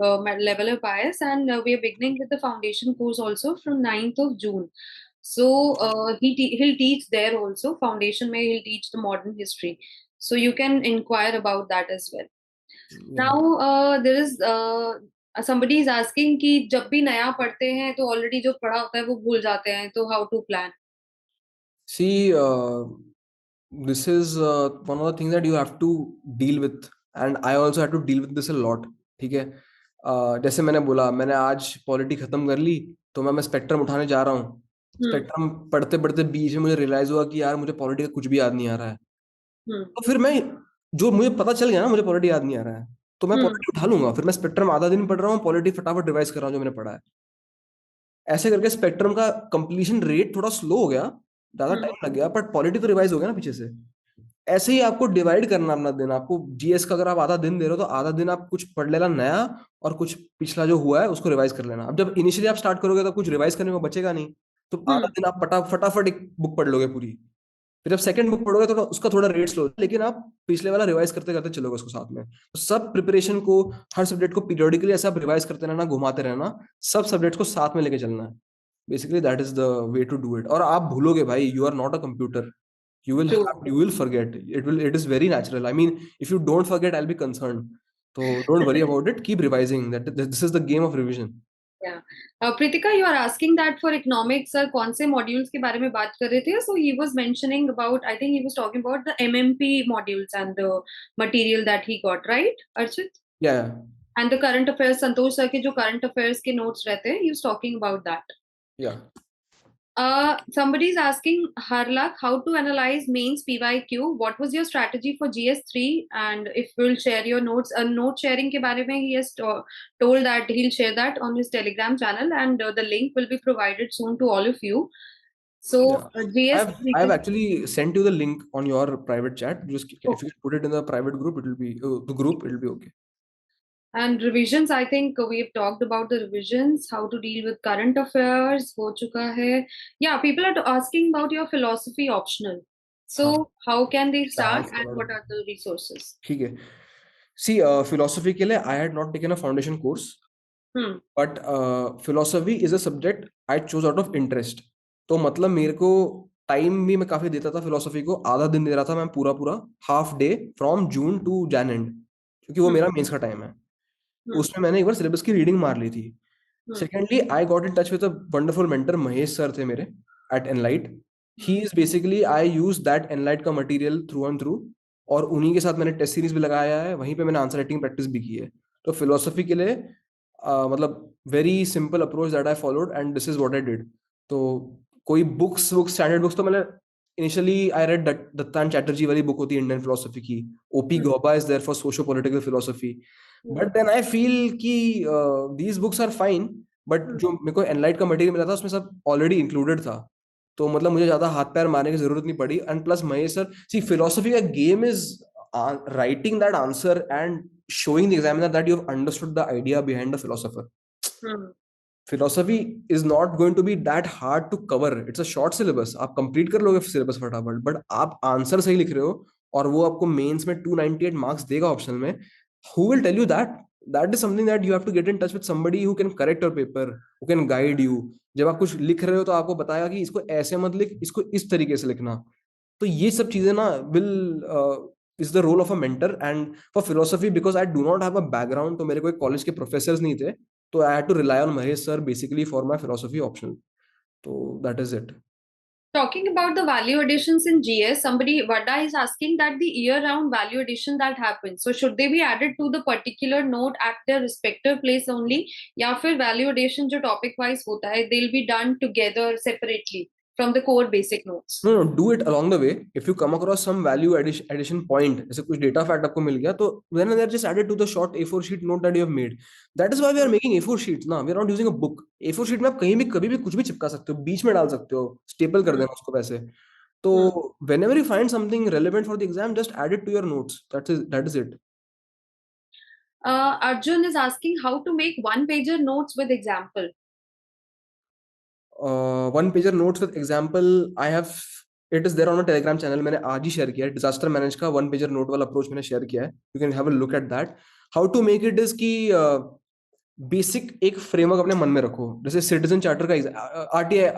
Level Up IS, and we are beginning with the foundation course also from 9th of June. So he'll teach there also. Foundation may he'll teach the modern history. So you can inquire about that as well. Yeah. Now there is somebody is asking कि जब भी नया पढ़ते हैं तो already जो पढ़ा होता है वो भूल जाते हैं, तो how to plan? See, this is one of the things that you have to deal with, and I also had to deal with this a lot. ठीक है, जैसे मैंने बोला, मैंने आज पॉलिटी खत्म कर ली, तो मैं स्पेक्ट्रम उठाने जा रहा हूँ। हम्म स्पेक्ट्रम पढ़ते पढ़ते बीच में मुझे रियलाइज हुआ कि यार मुझे पॉलिटी का कुछ भी याद नहीं आ रहा है। हम्म तो फिर मैं, जो मुझे पता चल गया ना मुझे पॉलिटी याद नहीं आ रहा है, तो मैं हम्म पॉलिटी उठा लूंगा, फिर मैं स्पेक्ट्रम आधा दिन पढ़ रहा हूँ, पॉलिटी फटाफट रिवाइज कर रहा हूँ जो मैंने पढ़ा है। ऐसे करके स्पेक्ट्रम का कंप्लीशन रेट थोड़ा स्लो हो गया, ज्यादा हम्म टाइम लग गया, बट पॉलिटी तो रिवाइज हो गया ना पीछे से। ऐसे ही आपको डिवाइड करना अपना दिन, आपको जीएस का अगर आप आधा दिन दे रहे हो तो आधा दिन आप कुछ पढ़ लेना नया, और कुछ पिछला जो हुआ है उसको रिवाइज कर लेना। अब जब इनिशियली आप स्टार्ट करोगे तो कुछ रिवाइज करने को बचेगा नहीं, तो आधा हम्म दिन आप फटाफट एक बुक पढ़ लोगे पूरी। फिर जब सेकंड बुक पढ़ोगे तो उसका थोड़ा रेट स्लो, लेकिन आप पिछले वाला रिवाइज करते करते चलोगे उसको साथ में। तो सब प्रिपरेशन को, हर सब्जेक्ट को पीरियोडिकली ऐसा रिवाइज करते रहना, घुमाते रहना, सब सब्जेक्ट को साथ में लेके चलना है। Basically that is the way to do it. और आप भूलोगे भाई, you are not a computer, True. you will forget, it is very natural, I mean, if you don't forget I'll be concerned, so don't worry about it, keep revising, that this is the game of revision. Yeah. Pritika, you are asking that for economics sir कौन से modules के बारे में बात कर रहे थे? So he was mentioning about, I think he was talking about the MMP modules and the material that he got, right, Archit? Yeah, And the current affairs, Santosh sir के जो current affairs के notes रहते हैं, he was talking about that. yeah. Somebody is asking Harlak how to analyze mains PYQ. What was your strategy for GS3? And if we'll share your notes, note sharing के बारे में he has told that he'll share that on his Telegram channel, and the link will be provided soon to all of you. So Yeah, GS, I've actually sent you the link on your private chat, just if you can put it in the private group, it will be the group, it will be okay. and revisions. I think we've talked about the revisions, how to deal with current affairs. हो चुका है. Yeah, people are asking about your philosophy optional. So हाँ, how can they I start, have and followed. what are the resources? ठीक है, सी philosophy के लिए I had not taken a foundation course, Hmm. But philosophy is a subject I choose out of interest. तो मतलब मेरे को time भी मैं काफी देता था फिलोसफी को, आधा दिन दे रहा था मैं पूरा पूरा, half day from June to Jan end, क्योंकि वो Hmm. मेरा मेंस का टाइम है। Hmm. उसमें मैंने एक बार सिलेबस की रीडिंग मार ली थी। Hmm. Secondly I got in touch with a wonderful mentor, Mahesh sir थे मेरे at Enlight. He Hmm. Is basically, I use that Enlight का मटेरियल थ्रू एंड थ्रू, और उन्हीं के साथ मैंने टेस्ट सीरीज भी लगाया है, वहीं पे मैंने आंसर राइटिंग प्रैक्टिस भी की है। तो फिलोसफी के लिए मतलब very simple approach that I followed, and this is what I did. तो कोई बुक्स स्टैंडर्ड बुक्स तो मैंने इनिशियली आई रेड दत्तान चैटर्जी वाली बुक होती है इंडियन फिलोसफी की, OP Hmm. Gauba is there for socio political philosophy. Hmm. But then I feel कि these books are fine, but Hmm. जो मेरे को एनलाइट का मटेरियल मिला था उसमें सब ऑलरेडी इंक्लूडेड था, तो मतलब मुझे ज्यादा हाथ पैर मारने की जरूरत नहीं पड़ी। And plus Mahesh sir, see philosophy का game is writing that answer and showing the examiner that you've understood the idea behind the philosopher. Hmm. Philosophy is not going to be that hard to cover. It's a short syllabus. आप complete कर लोगे syllabus फटाफट, but आप answer सही लिख रहे हो और वो आपको मेंस में 298 मार्क्स देगा ऑप्शनल में, who will tell you that? That is something that you have to get in touch with somebody who can correct your paper, who can guide you. जब आप कुछ लिख रहे हो तो आपको बताएगा कि इसको ऐसे मत लिख, इसको इस तरीके से लिखना। तो ये सब चीजें ना will is the role of a mentor. And for philosophy, because I do not have a background, तो मेरे कोई कॉलेज के प्रोफेसर नहीं थे, तो I had to rely on Mahesh sir basically for my philosophy optional. तो that is it. Talking about the value additions in GS, somebody Vada is asking that the year-round value addition that happens. So should they be added to the particular note at their respective place only, या फिर value addition जो topic wise होता है, they'll be done together separately? from the core basic notes? No, no, do it along the way. If you come across some value addition point, जैसे कुछ data fact आपको मिल गया, तो then and there just add it to the short A4 sheet note that you have made. That is why we are making A4 sheets ना. We are not using a book. A4 sheet में आप कहीं भी कभी भी कुछ भी चिपका सकते हो, बीच में डाल सकते हो, staple कर देना उसको वैसे. तो whenever you find something relevant for the exam, just add it to your notes. That is it. Arjun is asking how to make one pager notes with example. One pager notes with example, I have it is there on a Telegram channel. मैंने आज ही share किया है. Disaster manage का one pager note वाला approach मैंने share किया है. You can have a look at that. How to make it is कि बेसिक एक फ्रेमवर्क अपने मन में रखो. जैसे सिटीजन चार्टर का आरटीआई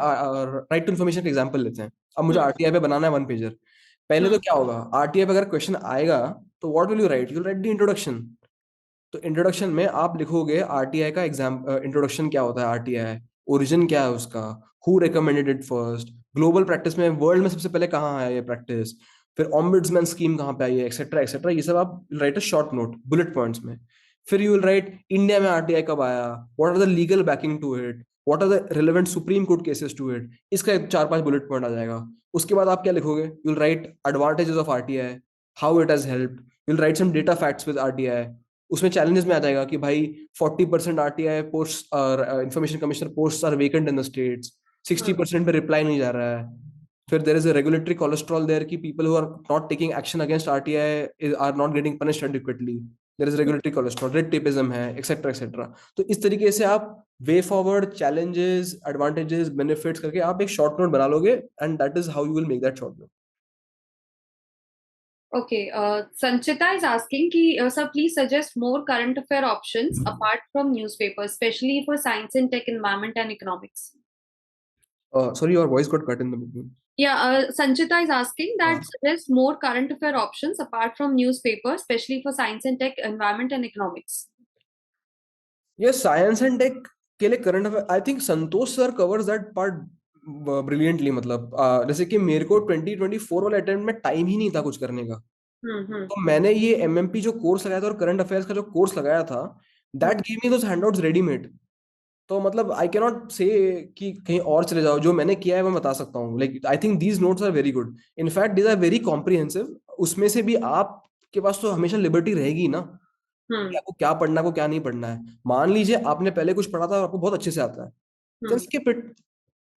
राइट टू इन्फॉर्मेशन का एग्जांपल लेते हैं. अब मुझे आरटीआई पे बनाना है वन पेजर. पहले तो क्या होगा, आरटीआई पे अगर क्वेश्चन आएगा तो what will you right? You right the introduction. तो इंट्रोडक्शन में आप लिखोगे आरटीआई का एग्जाम इंट्रोडक्शन क्या होता है, आरटीआई ओरिजिन क्या है उसका, who recommended it first, global practice में वर्ल्ड में सबसे पहले कहाँ आया ये प्रैक्टिस, फिर ऑम्बुड्समैन स्कीम कहाँ पे आई है, एक्सेट्रा एक्सेट्रा. ये सब आप write a short note bullet points में. फिर यू विल राइट इंडिया में आरटीआई कब आया, what are the legal backing to it, what are the relevant supreme court cases to it. इसका 4-5 बुलेट पॉइंट आ जाएगा. उसके बाद आप क्या लिखोगे? You will write advantages of RTI, how it has helped. You will write some data facts with RTI. उसमें challenges में आ जाएगा कि भाई 40% आरटीआई पोस्ट और information commissioner post are vacant in the states, 60% पे रिप्लाई नहीं जा रहा है. फिर there is a regulatory cholesterol there कि people who are not taking action against RTI are not getting punished adequately. There is regulatory cholesterol, red tapism है, etcetera etcetera. तो इस तरीके से आप way forward challenges, advantages, benefits करके आप एक शॉर्ट नोट बना लोगे and that is how you will make that short note. Okay, Sanchita is asking ki, sir, please suggest more current affair options apart from newspapers, especially for science and tech, environment and economics. Sorry, your voice got cut in the beginning. Yeah, Sanchita is asking that suggest more current affair options apart from newspapers, especially for science and tech, environment and economics. Yes, science and tech के लिए current affair, I think Santosh sir covers that part brilliantly. मतलब जैसे कि मेरे को 2024 वाले attempt में time ही नहीं था कुछ करने का. तो मैंने ये एमएमपी जो कोर्स लगाया था और करंट अफेयर्स का जो कोर्स लगाया था, that give me those handouts readymade. तो मतलब आई कैन नॉट से कि कहीं और चले जाओ. जो मैंने किया है मैं बता सकता हूँ. Like I think these notes are very good. In fact these are very comprehensive. उसमें से भी आपके पास तो हमेशा लिबर्टी रहेगी ना कि आपको क्या पढ़ना है, को क्या नहीं पढ़ना है. मान लीजिए आपने पहले कुछ पढ़ा था और आपको बहुत अच्छे से आता है, just skip it.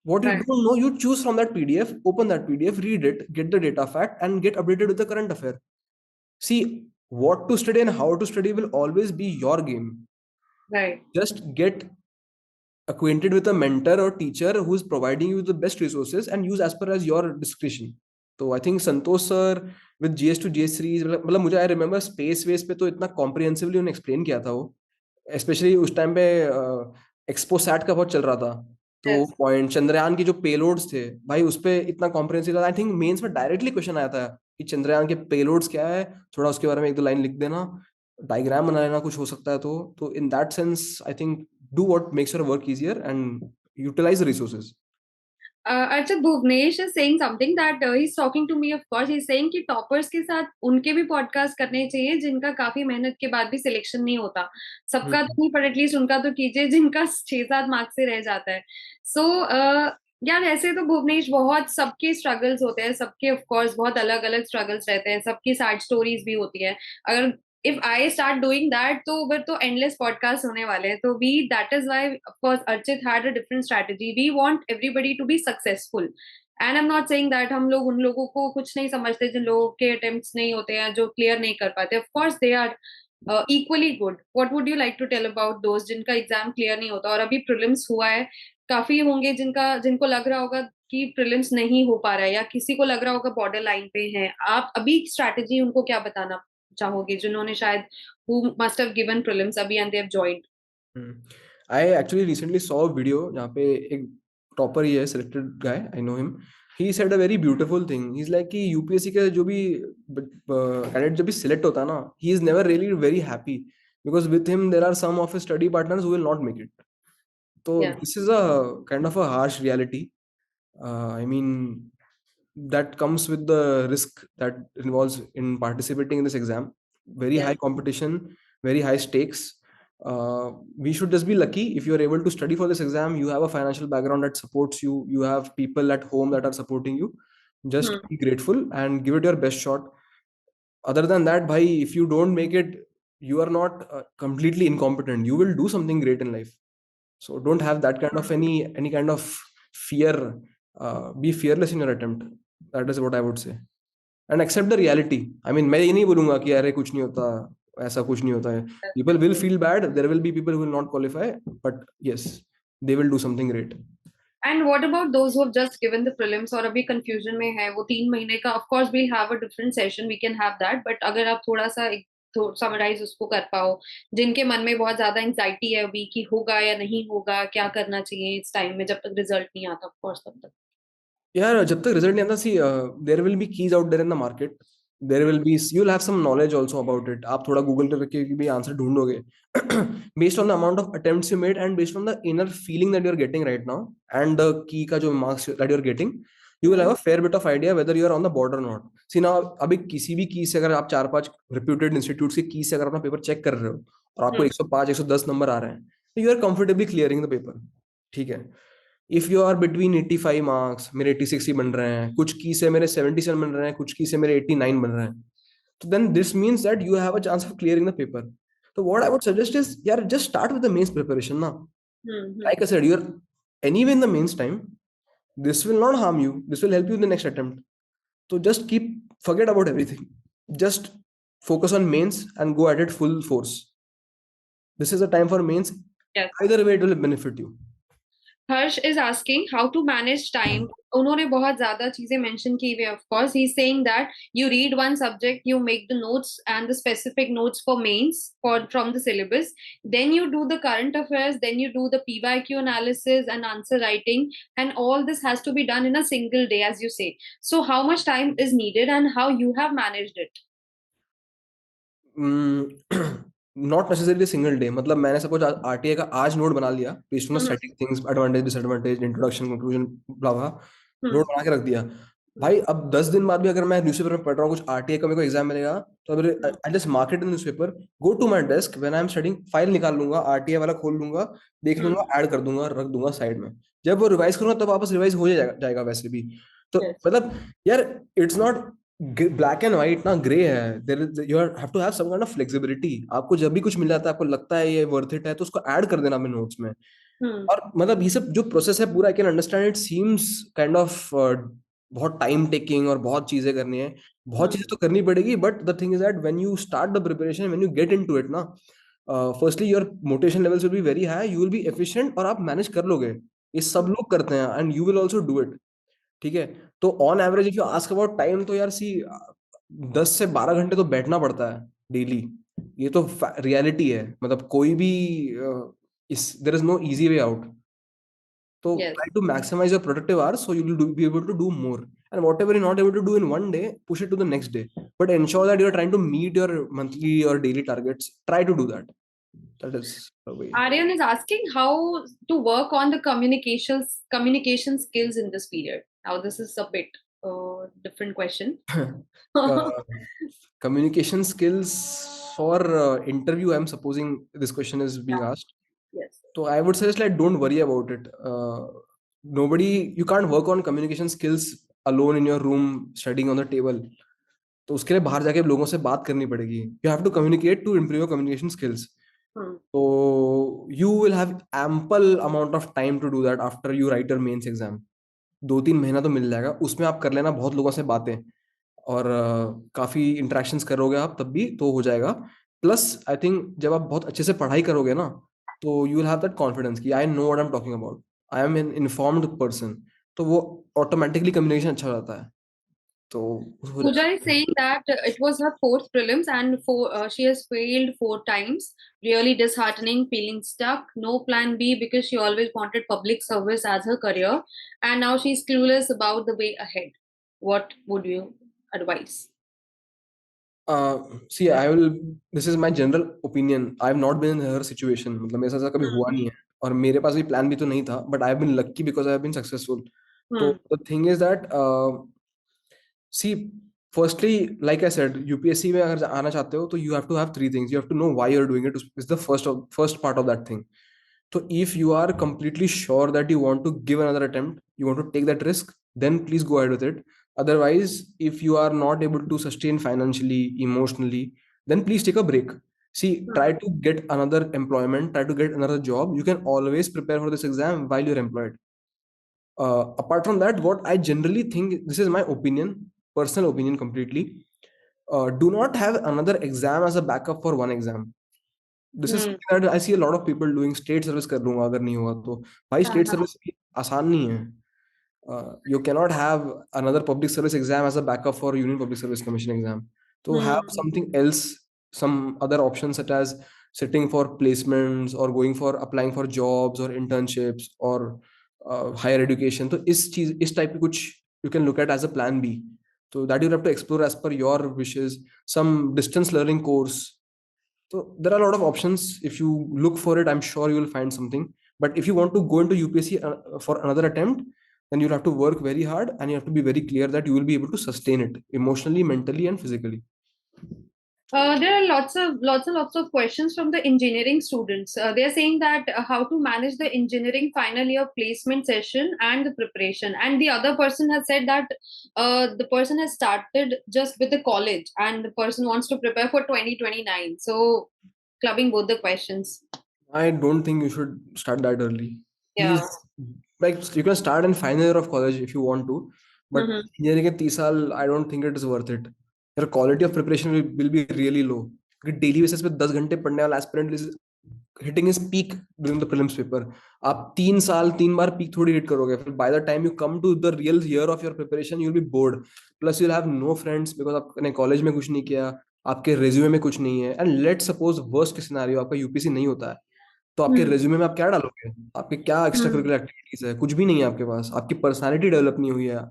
What you don't know, you choose from that PDF, open that PDF, read it, get the data fact, and get updated with the current affair. See, what to study and how to study will always be your game. Right. Just get acquainted with a mentor or teacher who is providing you the best resources and use as per as your discretion. So I think Santosh sir with GS2 GS series, मतलब मुझे I remember space वेस पे तो इतना comprehensively उन्होंने explain किया था वो. Especially उस टाइम पे एक्सपोसैट का बहुत चल रहा था. तो पॉइंट चंद्रयान की जो पेलोड्स थे भाई, उस पे इतना कॉम्प्रिहेंसिव. आई थिंक मेंस में डायरेक्टली क्वेश्चन आया था कि चंद्रयान के पेलोड्स क्या है, थोड़ा उसके बारे में 1-2 लाइन लिख देना, डायग्राम बना लेना कुछ हो सकता है. तो in that sense I think do what makes your work easier and utilize the resources. Archit, Bhuvnesh is saying something that he's talking to me, of course. He's saying कि toppers के साथ उनके भी podcast करने चाहिए जिनका काफी मेहनत के बाद भी सिलेक्शन नहीं होता. सबका तो नहीं, पर एटलीस्ट उनका तो कीजिए जिनका 6-7 मार्क्स से रह जाता है. सो यार ऐसे तो भुवनेश बहुत सबके स्ट्रगल्स होते हैं, सबके ऑफ कोर्स बहुत अलग अलग स्ट्रगल्स रहते हैं, सबकी सैड स्टोरीज भी होती है. अगर if I start doing that, तो फिर तो endless podcast होने वाले हैं. तो that is why of course Archit had a different strategy. We want everybody to be successful. And I'm not saying that हम लोग उन लोगों को कुछ नहीं समझते जिन लोगों के attempts नहीं होते हैं, जो clear नहीं कर पाते. Of course they are equally good. What would you like to tell about those जिनका exam clear नहीं होता और अभी prelims हुआ है? काफी होंगे जिनको लग रहा होगा कि prelims नहीं हो पा रहा है, या किसी को लग रहा होगा border line पे हैं. आप अभी strategy उनको क्या बताना चाहोगे जिन्होंने शायद who must have given prelims अभी and they have joined? I actually recently saw a video जहाँ पे एक टॉपर ही है, selected guy, I know him. He said a very beautiful thing. He's like कि यूपीएससी के जो भी कैंडिडेट जब भी सिलेक्ट होता है ना, he is never really very happy because with him there are some of his study partners who will not make it. So this is a kind of a harsh reality. I mean, that comes with the risk that involves in participating in this exam. Very high competition, very high stakes. We should just be lucky if you are able to study for this exam. You have a financial background that supports you. You have people at home that are supporting you. Just Hmm. be grateful and give it your best shot. Other than that, bhai, if you don't make it, you are not completely incompetent. You will do something great in life. So don't have that kind of any kind of fear. Be fearless in your attempt. That is what I would say. And accept the reality. I mean, मैं ये नहीं बोलूंगा कि अरे कुछ नहीं होता, ऐसा कुछ नहीं होता है. People will feel bad. There will be people who will not qualify, but yes, they will do something great. And what about those who have just given the prelims और अभी confusion में है वो 3 महीने का? Of course we'll have a different session, we can have that, but अगर आप थोड़ा सा समराइज उसको कर पाओ, जिनके मन में बहुत ज्यादा एंजाइटी है अभी कि होगा या नहीं होगा, क्या करना चाहिए इस टाइम में जब तक रिजल्ट नहीं आता, ऑफ कोर्स तब तक. यार जब तक रिजल्ट नहीं आता, see there will be keys out there in the market. There will be, you will have some knowledge also about it. आप थोड़ा गूगल करके भी आंसर ढूंढोगे based on the amount of attempts you made and based on the inner feeling that you are getting right now and the key का जो marks that you are getting. You will have a fair bit of idea weather you are on the border not. See now अभी किसी भी की से अगर आप 4-5 reputed institutes की की से अगर अपना पेपर चेक कर रहे हो और आपको 105 110 नंबर आ रहे हैं, तो you are comfortably clearing the paper. ठीक है. If you are between 85 marks, मेरे 86 ही बन रहे हैं, कुछ की से मेरे 77 बन रहे हैं, कुछ की से मेरे 89 बन रहे हैं, तो then this means that you have a chance of clearing the paper. तो what I would suggest is, यार just start with the mains preparation ना. Like I said, you are anyway in the mains time. This will not harm you, this will help you in the next attempt. So just forget about everything. Just focus on mains and go at it full force. This is a time for mains. Yes. Either way it will benefit you. Harsh is asking how to manage time. उन्होंने बहुत ज्यादा चीजें mention की हुई है. Of course, he's saying that you read one subject, you make the notes and the specific notes for mains from the syllabus. Then you do the current affairs. Then you do the PYQ analysis and answer writing. And all this has to be done in a single day, as you say. So, how much time is needed, and how you have managed it? Not necessarily single day. मतलब मैंने suppose RTA का आज note बना लिया based on static things, advantage disadvantage, introduction, conclusion, blah blah, note बना के रख दिया. भाई अब 10 दिन बाद भी अगर मैं न्यूज़पेपर में पढ़ रहा हूँ कुछ आरटीए का मेरे को एग्जाम मिलेगा, तो I just mark it in newspaper, go to my desk when I am studying, file निकाल लूंगा, आरटीए वाला खोल लूंगा, देख लूंगा, ऐड कर दूंगा, रख दूंगा साइड में. जब वो रिवाइज करूंगा तब वापस रिवाइज हो जाएगा वैसे भी. तो मतलब यार it's not black and white ना, ग्रे है. There is, you have to have some kind of flexibility. आपको जब भी कुछ मिल जाता है, आपको लगता है ये वर्थ इट है, तो उसको ऐड कर देना अपने नोट्स में. और मतलब ये सब जो प्रोसेस है पूरा, I can understand. It seems kind of बहुत टाइम टेकिंग और बहुत चीजें करनी है, बहुत चीजें तो करनी पड़ेगी. But the thing is that when you start the preparation, when you get into it ना, firstly your motivation levels will be very high, you will be efficient और आप मैनेज कर लोगे. ये सब लोग करते हैं and you will also do it. ठीक है. तो on average if you ask about time, तो यार सी 10 से 12 घंटे तो बैठना पड़ता है डेली. ये तो रियलिटी है. मतलब कोई भी इस there is no easy way out. तो try to maximize your productive hours so you will be able to do more. And whatever you're not able to do in one day, push it to the next day. But ensure that you're trying to meet your monthly or daily targets. Try to do that. That is the way. Aryan is asking how to work on the communication skills in this period. Now, this is a bit different question. Communication skills for interview, I'm supposing this question is being asked. Yes. So I would suggest like don't worry about it. You can't work on communication skills alone in your room studying on the table. तो उसके लिए बाहर जाके लोगों से बात करनी पड़ेगी. You have to communicate to improve your communication skills. So you will have ample amount of time to do that after you write your mains exam. 2-3 महीना तो मिल जाएगा, उसमें आप कर लेना बहुत लोगों से बातें और काफी इंटरेक्शंस करोगे आप, तब भी तो हो जाएगा. प्लस आई थिंक जब आप बहुत अच्छे से पढ़ाई करोगे ना, तो you will have that confidence कि I know what I am talking about, I am an informed person. तो वो ऑटोमेटिकली कम्युनिकेशन अच्छा हो जाता है. तो Pooja is saying that it was her fourth prelims and she has failed 4 times. Really disheartening, feeling stuck, no plan B because she always wanted public service as her career, and now she's clueless about the way ahead. What would you advise? See, this is my general opinion. I have not been in her situation. मतलब मेरे साथ ऐसा कभी हुआ नहीं है और मेरे पास भी प्लान भी तो नहीं था. But I have been lucky because I have been successful. So the thing is that see, firstly, like I said, UPSC में अगर आना चाहते हो तो you have to have three things. You have to know why you're doing it. Is the first part of that thing. So if you are completely sure that you want to give another attempt, you want to take that risk, then please go ahead with it. Otherwise, if you are not able to sustain financially, emotionally, then please take a break. See, try to get another employment, try to get another job. You can always prepare for this exam while you're employed. Apart from that, what I generally think, this is my opinion, personal opinion completely, do not have another exam as a backup for one exam. This is Hmm. something that I see a lot of people doing. State service कर लूंगा अगर नहीं हुआ तो भाई हाँ state हाँ. service भी आसान नहीं है. You cannot have another public service exam as a backup for Union Public Service Commission exam. So have Hmm. something else, some other options such as sitting for placements or going for applying for jobs or internships or higher education. तो इस type की कुछ you can look at as a plan B. So that you have to explore as per your wishes. Some distance learning course. So there are a lot of options. If you look for it, I'm sure you will find something. But if you want to go into UPSC for another attempt, then you'll have to work very hard and you have to be very clear that you will be able to sustain it emotionally, mentally, and physically. There are lots of questions from the engineering students. They are saying that how to manage the engineering final year placement session and the preparation. And the other person has said that the person has started just with the college and the person wants to prepare for 2029. So clubbing both the questions. I don't think you should start that early. Yeah. Please, like you can start in final year of college if you want to, but Mm-hmm. engineering के 30 साल, I don't think it is worth it. Your quality of preparation will be really low. क्योंकि daily basis पे 10 घंटे पढ़ने वाला aspirant is hitting his peak during the prelims paper. आप 3 साल 3 बार peak थोड़ी hit करोगे. फिर by the time you come to the real year of your preparation, you'll be bored. Plus you'll have no friends because आपने college में कुछ नहीं किया, आपके resume में कुछ नहीं है. And let's suppose worst case scenario आपका UPC नहीं होता है, तो आपके रेज्यूमे में आप क्या डालोगे? आपके क्या एक्स्ट्रा Hmm. करिकुलर एक्टिविटीज है? कुछ भी नहीं है आपके पास. आपकी पर्सनालिटी डेवलप नहीं हुई है.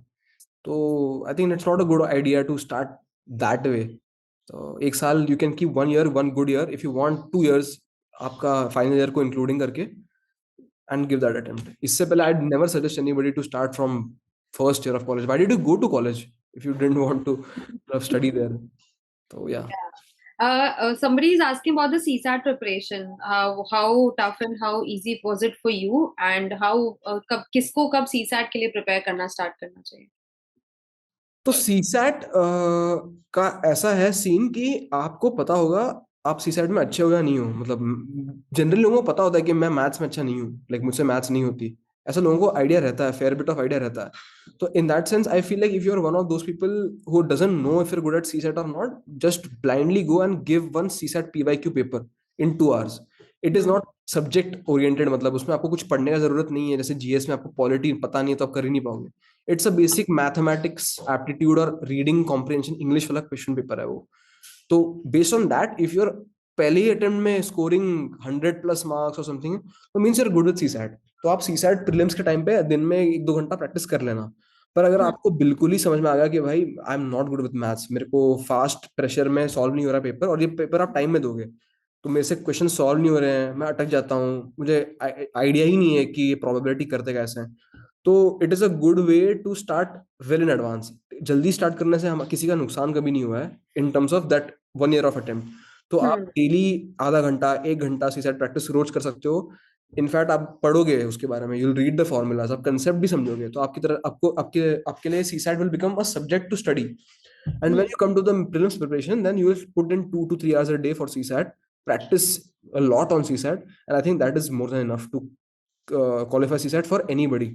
तो I think it's not a good idea to start that way. तो एक साल you can keep 1 year, 1 good year. If you want 2 years आपका फाइनल ईयर को इंक्लूडिंग करके, एंड गिव दैट अटेम्प्ट. इससे पहले I never suggest anybody to start from first year of college. Why did you go to college if you didn't want to study there? तो yeah. Somebody is asking about the CSAT preparation. How tough and how easy was it for you, and how किसको कब CSAT के लिए prepare करना start करना चाहिए? तो CSAT का ऐसा है सीन कि आपको पता होगा आप सीसैट में अच्छे हो या नहीं हो. मतलब जनरली लोगों को पता होता है कि मैं मैथ्स में अच्छा नहीं हूँ, लाइक मुझसे मैथ्स नहीं होती. ऐसा लोगों को आइडिया रहता है, फेयर बिट ऑफ आइडिया रहता है. तो in that sense I feel like if you are one of those people who doesn't know if you are good at CSAT और not, just blindly go and give one CSAT PYQ paper in 2 hours. It is not subject oriented. मतलब उसमें आपको कुछ पढ़ने का जरूरत नहीं है. जैसे जीएस में आपको पॉलिटी पता नहीं है तो आप कर ही नहीं पाओगे. It's a basic mathematics aptitude और रीडिंग कॉम्प्रिहेंशन इंग्लिश वाला क्वेश्चन पेपर है वो. तो based on that if you're पहले ही अटेम्प्ट में स्कोरिंग 100+ मार्क्स और समथिंग, तो means you're good with CSAT. तो आप सीसैट प्रीलिम्स के टाइम पे दिन में 1-2 घंटा प्रैक्टिस कर लेना. पर अगर आपको बिल्कुल ही समझ में आ गया कि भाई I am not good with maths, मेरे को फास्ट प्रेशर में सॉल्व नहीं हो रहा पेपर, और ये पेपर आप टाइम में दोगे तो मेरे से क्वेश्चन सॉल्व नहीं हो रहे हैं, मैं अटक जाता हूँ, मुझे आइडिया ही नहीं है कि ये प्रोबेबिलिटी करते कैसे हैं, तो it is a good way to start well in advance. जल्दी स्टार्ट करने से हम किसी का नुकसान कभी नहीं हुआ है in terms of that 1 year of attempt. तो आप डेली आधा घंटा 1 घंटा सीसैट प्रैक्टिस रोज कर सकते हो. इनफैक्ट आप पढ़ोगे उसके बारे में, you will read the formulas, आप कंसेप्ट भी समझोगे, तो आपकी तरह आपको आपके आपके लिए CSAT will become a subject to study. And when you come to the prelims preparation, then you will put in 2 to 3 hours a day for CSAT, practice a lot on CSAT, and I think that is more than enough to qualify CSAT for anybody.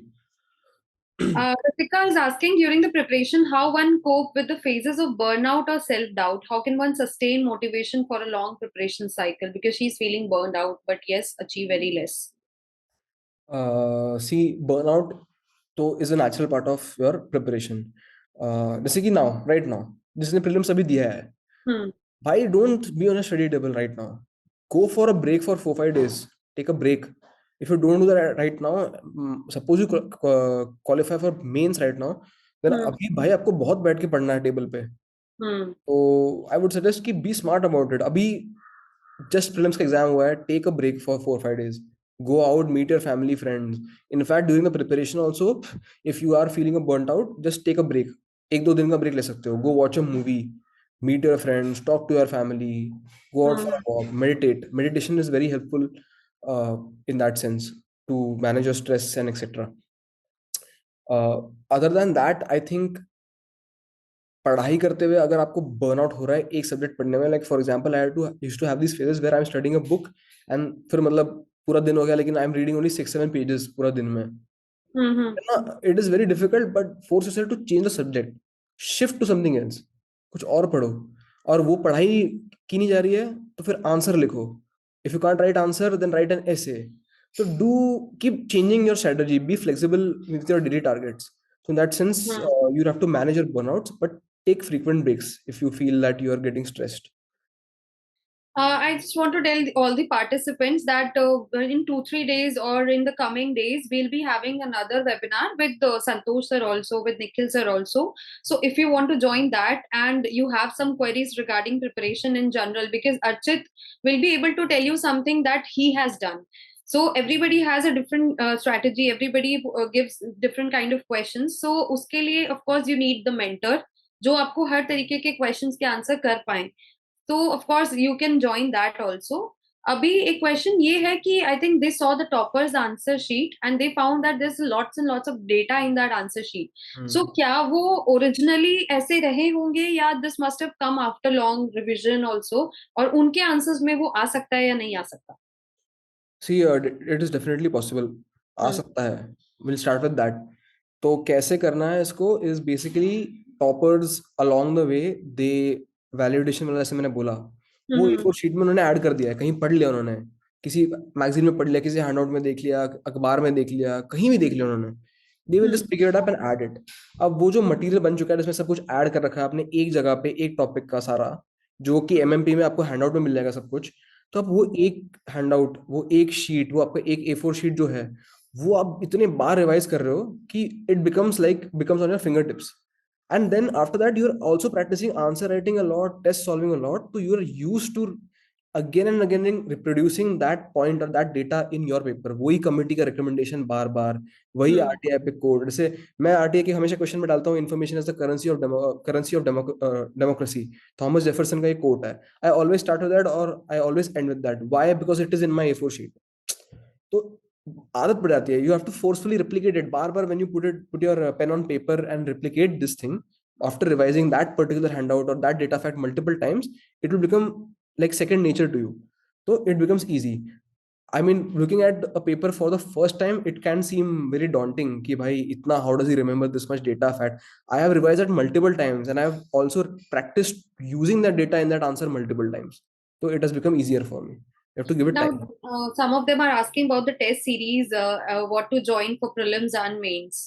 Ritika is asking during the preparation how one cope with the phases of burnout or self-doubt. How can one sustain motivation for a long preparation cycle? Because she's feeling burned out, but yes, achieve very less. See, burnout तो is a natural part of your preparation. जैसे कि now, right now, जिसने prelims अभी दिया है, Hmm. भाई don't be on a study table right now. Go for a break for 4-5 days. Take a break. If you don't do that right now, suppose you qualify for mains right now, then Hmm. अभी भाई आपको बहुत बैठ के पढ़ना है table पे. Hmm. तो I would suggest कि be smart about it. अभी just prelims का एग्जाम हुआ है, take a break for 4-5 days. Go out, meet your family, friends. In fact, during the preparation also, if you are feeling a burnt out, just take a break. एक दो दिन का break ले सकते हो, go watch a movie, meet your friends, talk to your family, go out for a walk, meditate. Meditation is very helpful in that sense to manage your stress and etc. Other than that, I think पढ़ाई करते हुए अगर आपको burnout हो रहा है एक subject पढ़ने में, like for example I too used to have this phases where I am studying a book and फिर मतलब पूरा दिन हो गया लेकिन I am reading only 6-7 pages पूरा दिन में, Mm-hmm. It is very difficult. But force yourself to change the subject, shift to something else, कुछ और पढ़ो. और वो पढ़ाई की नहीं जा रही है तो फिर आंसर लिखो. If you can't write answer then write an essay. So do keep changing your strategy, be flexible with your daily targets. So in that sense, you have to manage your burnouts, but take frequent breaks if you feel that you are getting stressed. I just want to tell all the participants that in 2-3 days or in the coming days, we'll be having another webinar with Santosh sir also, with Nikhil sir also. So if you want to join that and you have some queries regarding preparation in general, because Archit will be able to tell you something that he has done. So everybody has a different strategy. Everybody gives different kind of questions. So uske liye, of course, you need the mentor जो आपको हर तरीके के questions के answer कर पाए. तो of course you can join that also. अभी एक क्वेश्चन ये है कि I think they saw the toppers answer sheet and they found that there is lots and lots of data in that answer sheet. So क्या वो originally ऐसे रहे होंगे या this must have come after long revision also, और उनके answers में वो आ सकता है या नहीं आ सकता? See, it is definitely possible. आ सकता है. We'll start with that. तो कैसे करना है इसको is basically toppers along the way they validation वाला जैसे मैंने बोला वो A4 शीट में उन्होंने ऐड कर दिया है. कहीं पढ़ लिया उन्होंने, किसी मैगजीन में पढ़ लिया, किसी हैंडआउट में देख लिया, अखबार में देख लिया, कहीं भी देख लिया उन्होंने. They will just pick it up and add it. अब वो जो मटेरियल बन चुका है जिसमें सब कुछ ऐड कर रखा है आपने एक जगह पे एक टॉपिक का सारा, जो कि एमएमपी में आपको हैंडआउट में मिल जाएगा सब कुछ. तो आप वो एक हैंडआउट, वो एक शीट, वो आपका एक A4 शीट जो है वो आप इतने बार रिवाइज कर रहे हो कि it becomes on your finger tips. And then after that you are also practicing answer writing a lot, test solving a lot, so you are used to again and again in reproducing that point or that data in your paper. वही committee का recommendation बार बार, वही RTI पे code. जैसे मैं RTI के हमेशा question में डालता हूँ information as the currency of democracy. Thomas Jefferson का एक कोट है. I always start with that और I always end with that. Why? Because it is in my A4 sheet. तो आदत पड़ जाती है. You have to forcefully replicate it बार बार. When you put your pen on paper and replicate this thing after revising that particular handout or that data fact multiple times, it will become like second nature to you. So it becomes easy. I mean, looking at a paper for the first time, it can seem very daunting ki bhai itna, how does he remember this much data fact? I have revised it multiple times and I have also practiced using that data in that answer multiple times. So it has become easier for me. You have to give it Now, time. some of them are asking about the test series, what to join for prelims and mains.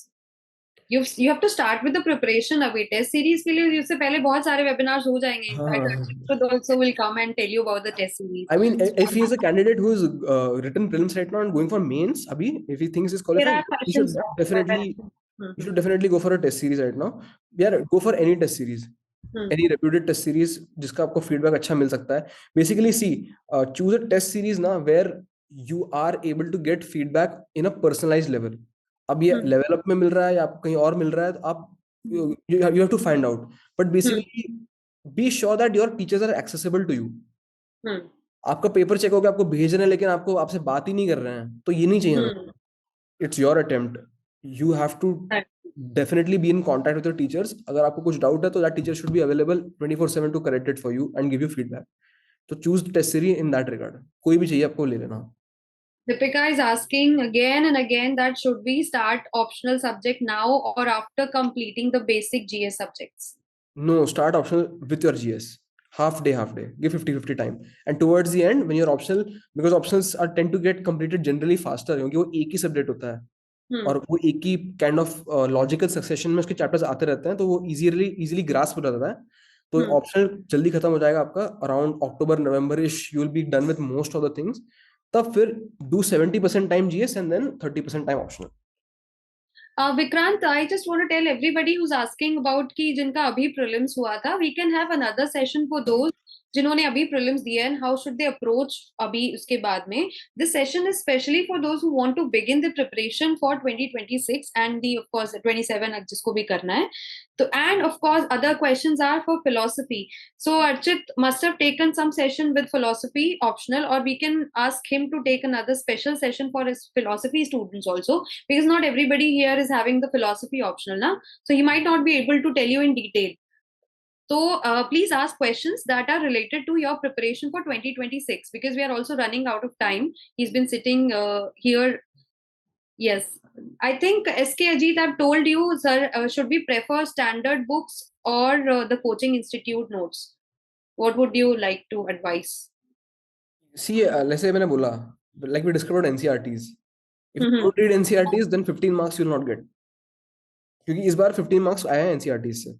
You have to start with the preparation. अभी test series के लिए इससे पहले बहुत सारे webinars हो जाएंगे. In fact Archit also will come and tell you about the test series. I mean, if he is a candidate who is written prelims right now and going for mains, abhi, if he thinks he's qualified, he should definitely go for a test series right now. Yeah, go for any test series, any reputed test series जिसका आपको feedback अच्छा मिल सकता है. Basically, see, choose a test series ना where you are able to get feedback in a personalized level. अब ये level up में मिल रहा है या आपको कहीं और मिल रहा है तो आप you have to find out. But basically, be sure that your teachers are accessible to you. आपका पेपर चेक हो गया, आपको भेज रहे हैं लेकिन आपको आपसे बात ही नहीं कर रहे हैं, तो ये नहीं चाहिए हमें. It's your attempt. You have to definitely be in contact with your teachers. अगर आपको कुछ डाउट है तो that teacher should be available 24/7 to correct it for you and give you feedback. तो choose the test series in that regard. कोई भी चाहिए आपको ले लेना. Deepika is asking again and again that should we start optional subject now or after completing the basic GS subjects? No, start optional with your GS. Half day. Give 50-50 time. And towards the end, when you're optional, because optionals are tend to get completed generally faster, क्योंकि वो एक ही subject होता है और वो एक ही kind of logical succession में उसके चैप्टर्स आते रहते हैं, तो वो इजीली ग्रास्प हो जाता है. तो ऑप्शनल जल्दी खत्म हो जाएगा आपका. Around October November ish you will be done with most of the things. तब फिर do 70% time GS and then 30% time optional. Vikrant, I just want to tell everybody who's asking about कि जिनका अभी prelims हुआ था, we can have another session for those जिन्होंने अभी prelims दिए हैं, how should they approach अभी उसके बाद में. This session is especially for those who want to begin the preparation for 2026 and the of course 27 जिसको भी करना है. So, and of course other questions are for philosophy. So Archit must have taken some session with philosophy optional, or we can ask him to take another special session for his philosophy students also, because not everybody here is having the philosophy optional na, so he might not be able to tell you in detail. So please ask questions that are related to your preparation for 2026, because we are also running out of time. He's been sitting here. Yes, I think SK Ajit, I've told you, sir, should we prefer standard books or the coaching institute notes? What would you like to advise? See, let's say मैंने बोला, like we discussed about NCRTs. If you Mhm. don't read NCRTs, then 15 marks you will not get. क्योंकि इस बार 15 marks आए हैं NCRTs से.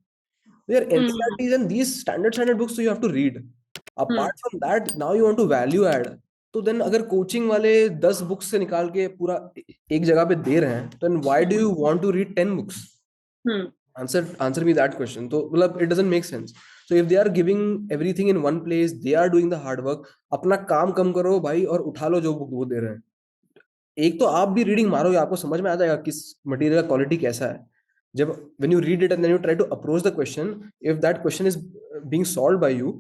They are Mhm. NCRTs and these standard books, so you have to read. Hmm. Apart from that, now you want to value add. तो then अगर coaching वाले 10 books से निकाल के पूरा एक जगह पे दे रहे हैं, then why do you want to read 10 books? Hmm. Answer me that question. तो मतलब it doesn't make sense. So if they are giving everything in one place, they are doing the hard work. अपना काम कम करो भाई और उठा लो जो book वो दे रहे हैं. एक तो आप भी रीडिंग मारोगे, आपको समझ में आ जाएगा किस मटेरियल का क्वालिटी कैसा है. जब when you read it and then you try to approach the question, if that question is being solved by you,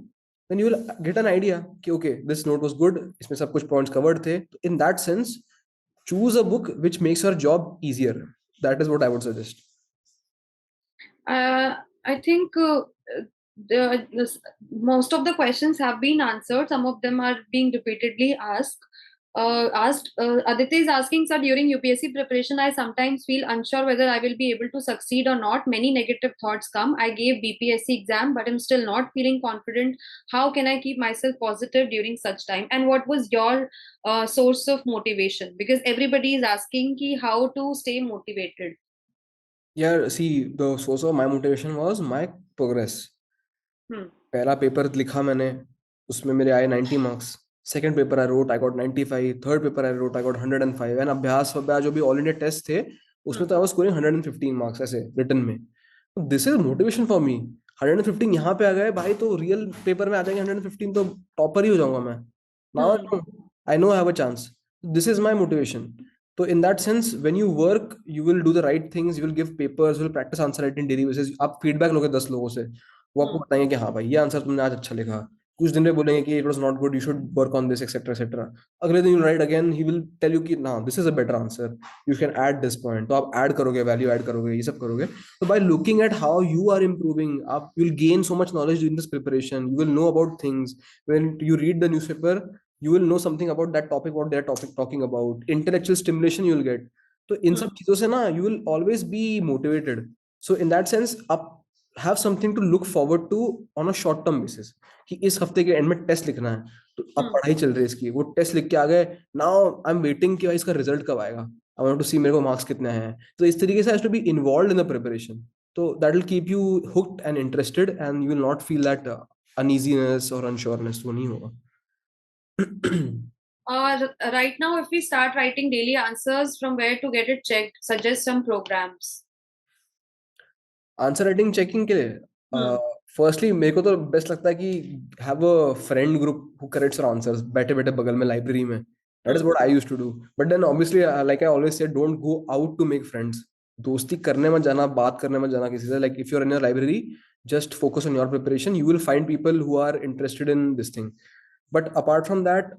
then you will get an idea कि okay, this note was good, इसमें सब कुछ points covered थे. In that sense, choose a book which makes your job easier. That is what I would suggest. I think most of the questions have been answered. Some of them are being repeatedly asked. Aditya is asking, sir, during UPSC preparation, I sometimes feel unsure whether I will be able to succeed or not. Many negative thoughts come. I gave BPSC exam, but I'm still not feeling confident. How can I keep myself positive during such time? And what was your source of motivation? Because everybody is asking ki how to stay motivated. Yeah, see, the source of my motivation was my progress. पहला paper लिखा मैंने, उसमें मेरे आए 90 marks. Second paper I wrote, I got 95. Third paper I wrote, I got 105. And अभ्यास जो भी all India test थे उसमें तो आई वाज स्कोरिंग 115 मार्क्स ऐसे रिटन में. This is motivation for me. 115 यहाँ पे आ गए भाई, तो रियल पेपर में आ जाएंगे 115, तो टॉपर ही हो जाऊंगा मैं. Now I know I have a chance. This is my motivation. तो in that sense when you work you will do the right things, you will give papers, you will practice answer writing daily basis. आप feedback लोगे 10 लोगों से, वो आपको बताएंगे कि हाँ भाई ये आंसर तुमने आज अच्छा लिखा. कुछ दिन में बोलेंगे कि it was not good, you should work on this etcetera etcetera. अगले दिन you write again, he will tell you कि ना this is a better answer, you can add this point. तो आप ऐड करोगे, वैल्यू ऐड करोगे, ये सब करोगे. तो by looking at how you are improving, आप will gain so much knowledge in this preparation. You will know about things. When you read the newspaper, you will know something about that topic, what they're talking about. Intellectual stimulation you will get. तो इन सब चीजों से ना you will always be motivated. So in that sense, आप have something to look forward to on a short term basis. कि इस हफ्ते के एंड में टेस्ट लिखना है, तो अब पढ़ाई चल रही है इसकी, वो टेस्ट लिख के आ गए. नाउ आई एम वेटिंग कि भाई इसका रिजल्ट कब आएगा, आई वांट टू सी मेरे को मार्क्स कितने हैं. तो इस तरीके से has to be involved in the preparation. तो that will keep you hooked and interested and you will not feel that uneasiness और अनश्योरनेस. वो नहीं होगा. Right now, if we start writing daily answers, from where to get it checked? Suggest some programs. Answer writing checking के लिए firstly मेरे को तो best लगता है कि have a friend group who corrects your answers बैठे बैठे बगल में लाइब्रेरी में. That is what I used to do. But then obviously like I always said, don't go out to make friends. दोस्ती करने मत जाना, बात करने मत जाना किसी से. Like if you are in your library, just focus on your preparation. You will find people who are interested in this thing. But apart from that,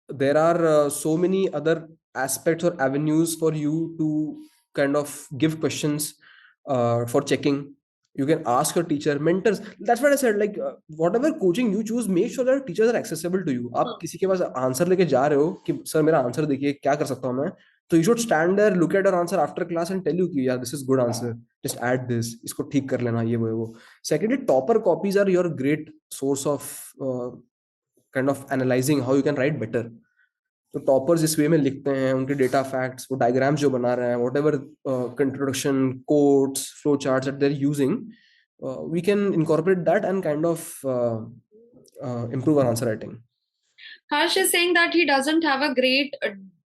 there are so many other aspects or avenues for you to kind of give questions for checking. You can ask your teacher, mentors. That's what I said, like whatever coaching you choose, make sure that teachers are accessible to you. आप किसी के पास answer लेके जा रहे हो कि sir मेरा answer देखिए क्या कर सकता हूँ मैं, तो you should stand there, look at your answer after class and tell you कि यार this is good answer, just add this, इसको ठीक कर लेना, ये वो. Secondly, topper copies are your great source of kind of analyzing how you can write better. तो toppers इस वे में लिखते हैं, उनके डेटा फैक्ट्स, वो डायग्राम्स जो बना रहे हैं, whatever introduction, quotes, flow charts that they are using, we can incorporate that and kind of improve our answer writing. Harsh is saying that he doesn't have a great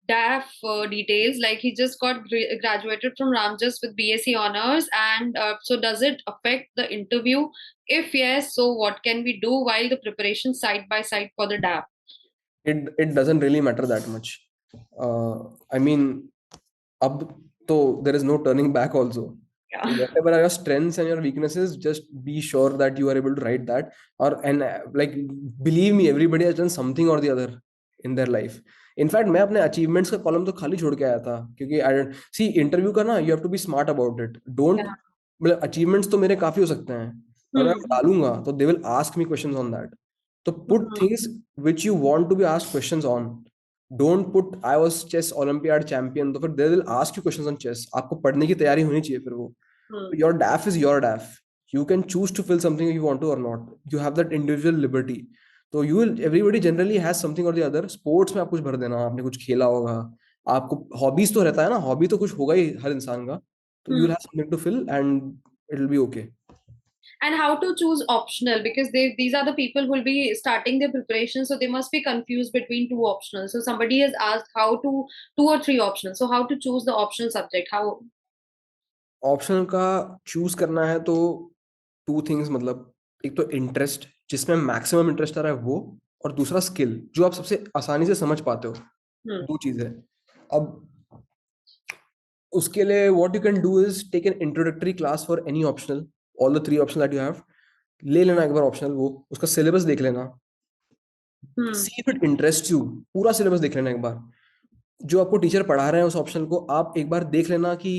DAF details. Like he just got graduated from Ramjas with BSc honors, and so does it affect the interview? If yes, so what can we do while the preparation side by side for the DAF? It doesn't really matter that much. I mean, अब तो there is no turning back also. So Yeah. whatever are your strengths and your weaknesses, just be sure that you are able to write that. Or and like believe me, everybody has done something or the other in their life. In fact मैं अपने achievements का column तो खाली छोड़ के आया था, क्योंकि आई सी इंटरव्यू का ना, you have to be smart about it. Don't, Yeah. मतलब अचीवमेंट्स तो मेरे काफी हो सकते हैं, पर मैं Hmm. डालूंगा तो they will ask me questions on that. तो put Hmm. Things which you want to be asked questions on. Don't put I was chess olympiad champion, तो फिर they will ask you questions on chess. आपको पढ़ने की तैयारी होनी चाहिए फिर वो. Hmm. Your DAF is your DAF. You can choose to fill something you want to or not. You have that individual liberty. तो you will, everybody generally has something or the other. Sports में आप कुछ भर देना, आपने कुछ खेला होगा, आपको हॉबीज तो रहता है ना, हॉबी तो कुछ होगा ही हर इंसान का. तो you Hmm. will have something to fill and it will be okay. And how to choose optional, because these are the people who will be starting their preparation, so they must be confused between two optionals. So somebody has asked how to two or three options, so how to choose the optional subject, how? Optional का choose करना है तो two things, मतलब एक तो interest, जिसमें maximum interest आ रहा है वो, और दूसरा स्किल जो आप सबसे आसानी से समझ पाते हो. Hmm. दो चीजें. अब उसके लिए what you can do is take an introductory class for any optional, all the three option that you have. ले लेना एक बार ऑप्शनल, वो उसका सिलेबस देख लेना. Hmm. See if it interest you, पूरा सिलेबस देख लेना एक बार. जो आपको टीचर पढ़ा रहे हैं उस ऑप्शन को आप एक बार देख लेना कि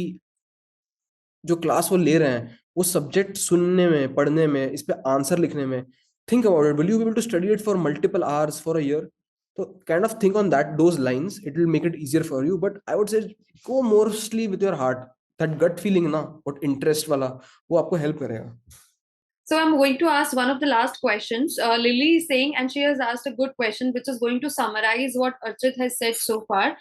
जो क्लास वो ले रहे हैं, वो सब्जेक्ट सुनने में, पढ़ने में, इस पे आंसर लिखने में, think about it. Will you be able to study it for multiple hours for a year? तो kind of think on that those lines, it will make it easier for you. But I would say go mostly with your heart. That gut feeling ना, और interest वाला, वो आपको help करेगा. So I'm going to ask one of the last questions. Lily is saying, and she has asked a good question, which is going to summarize what Archit has said so far.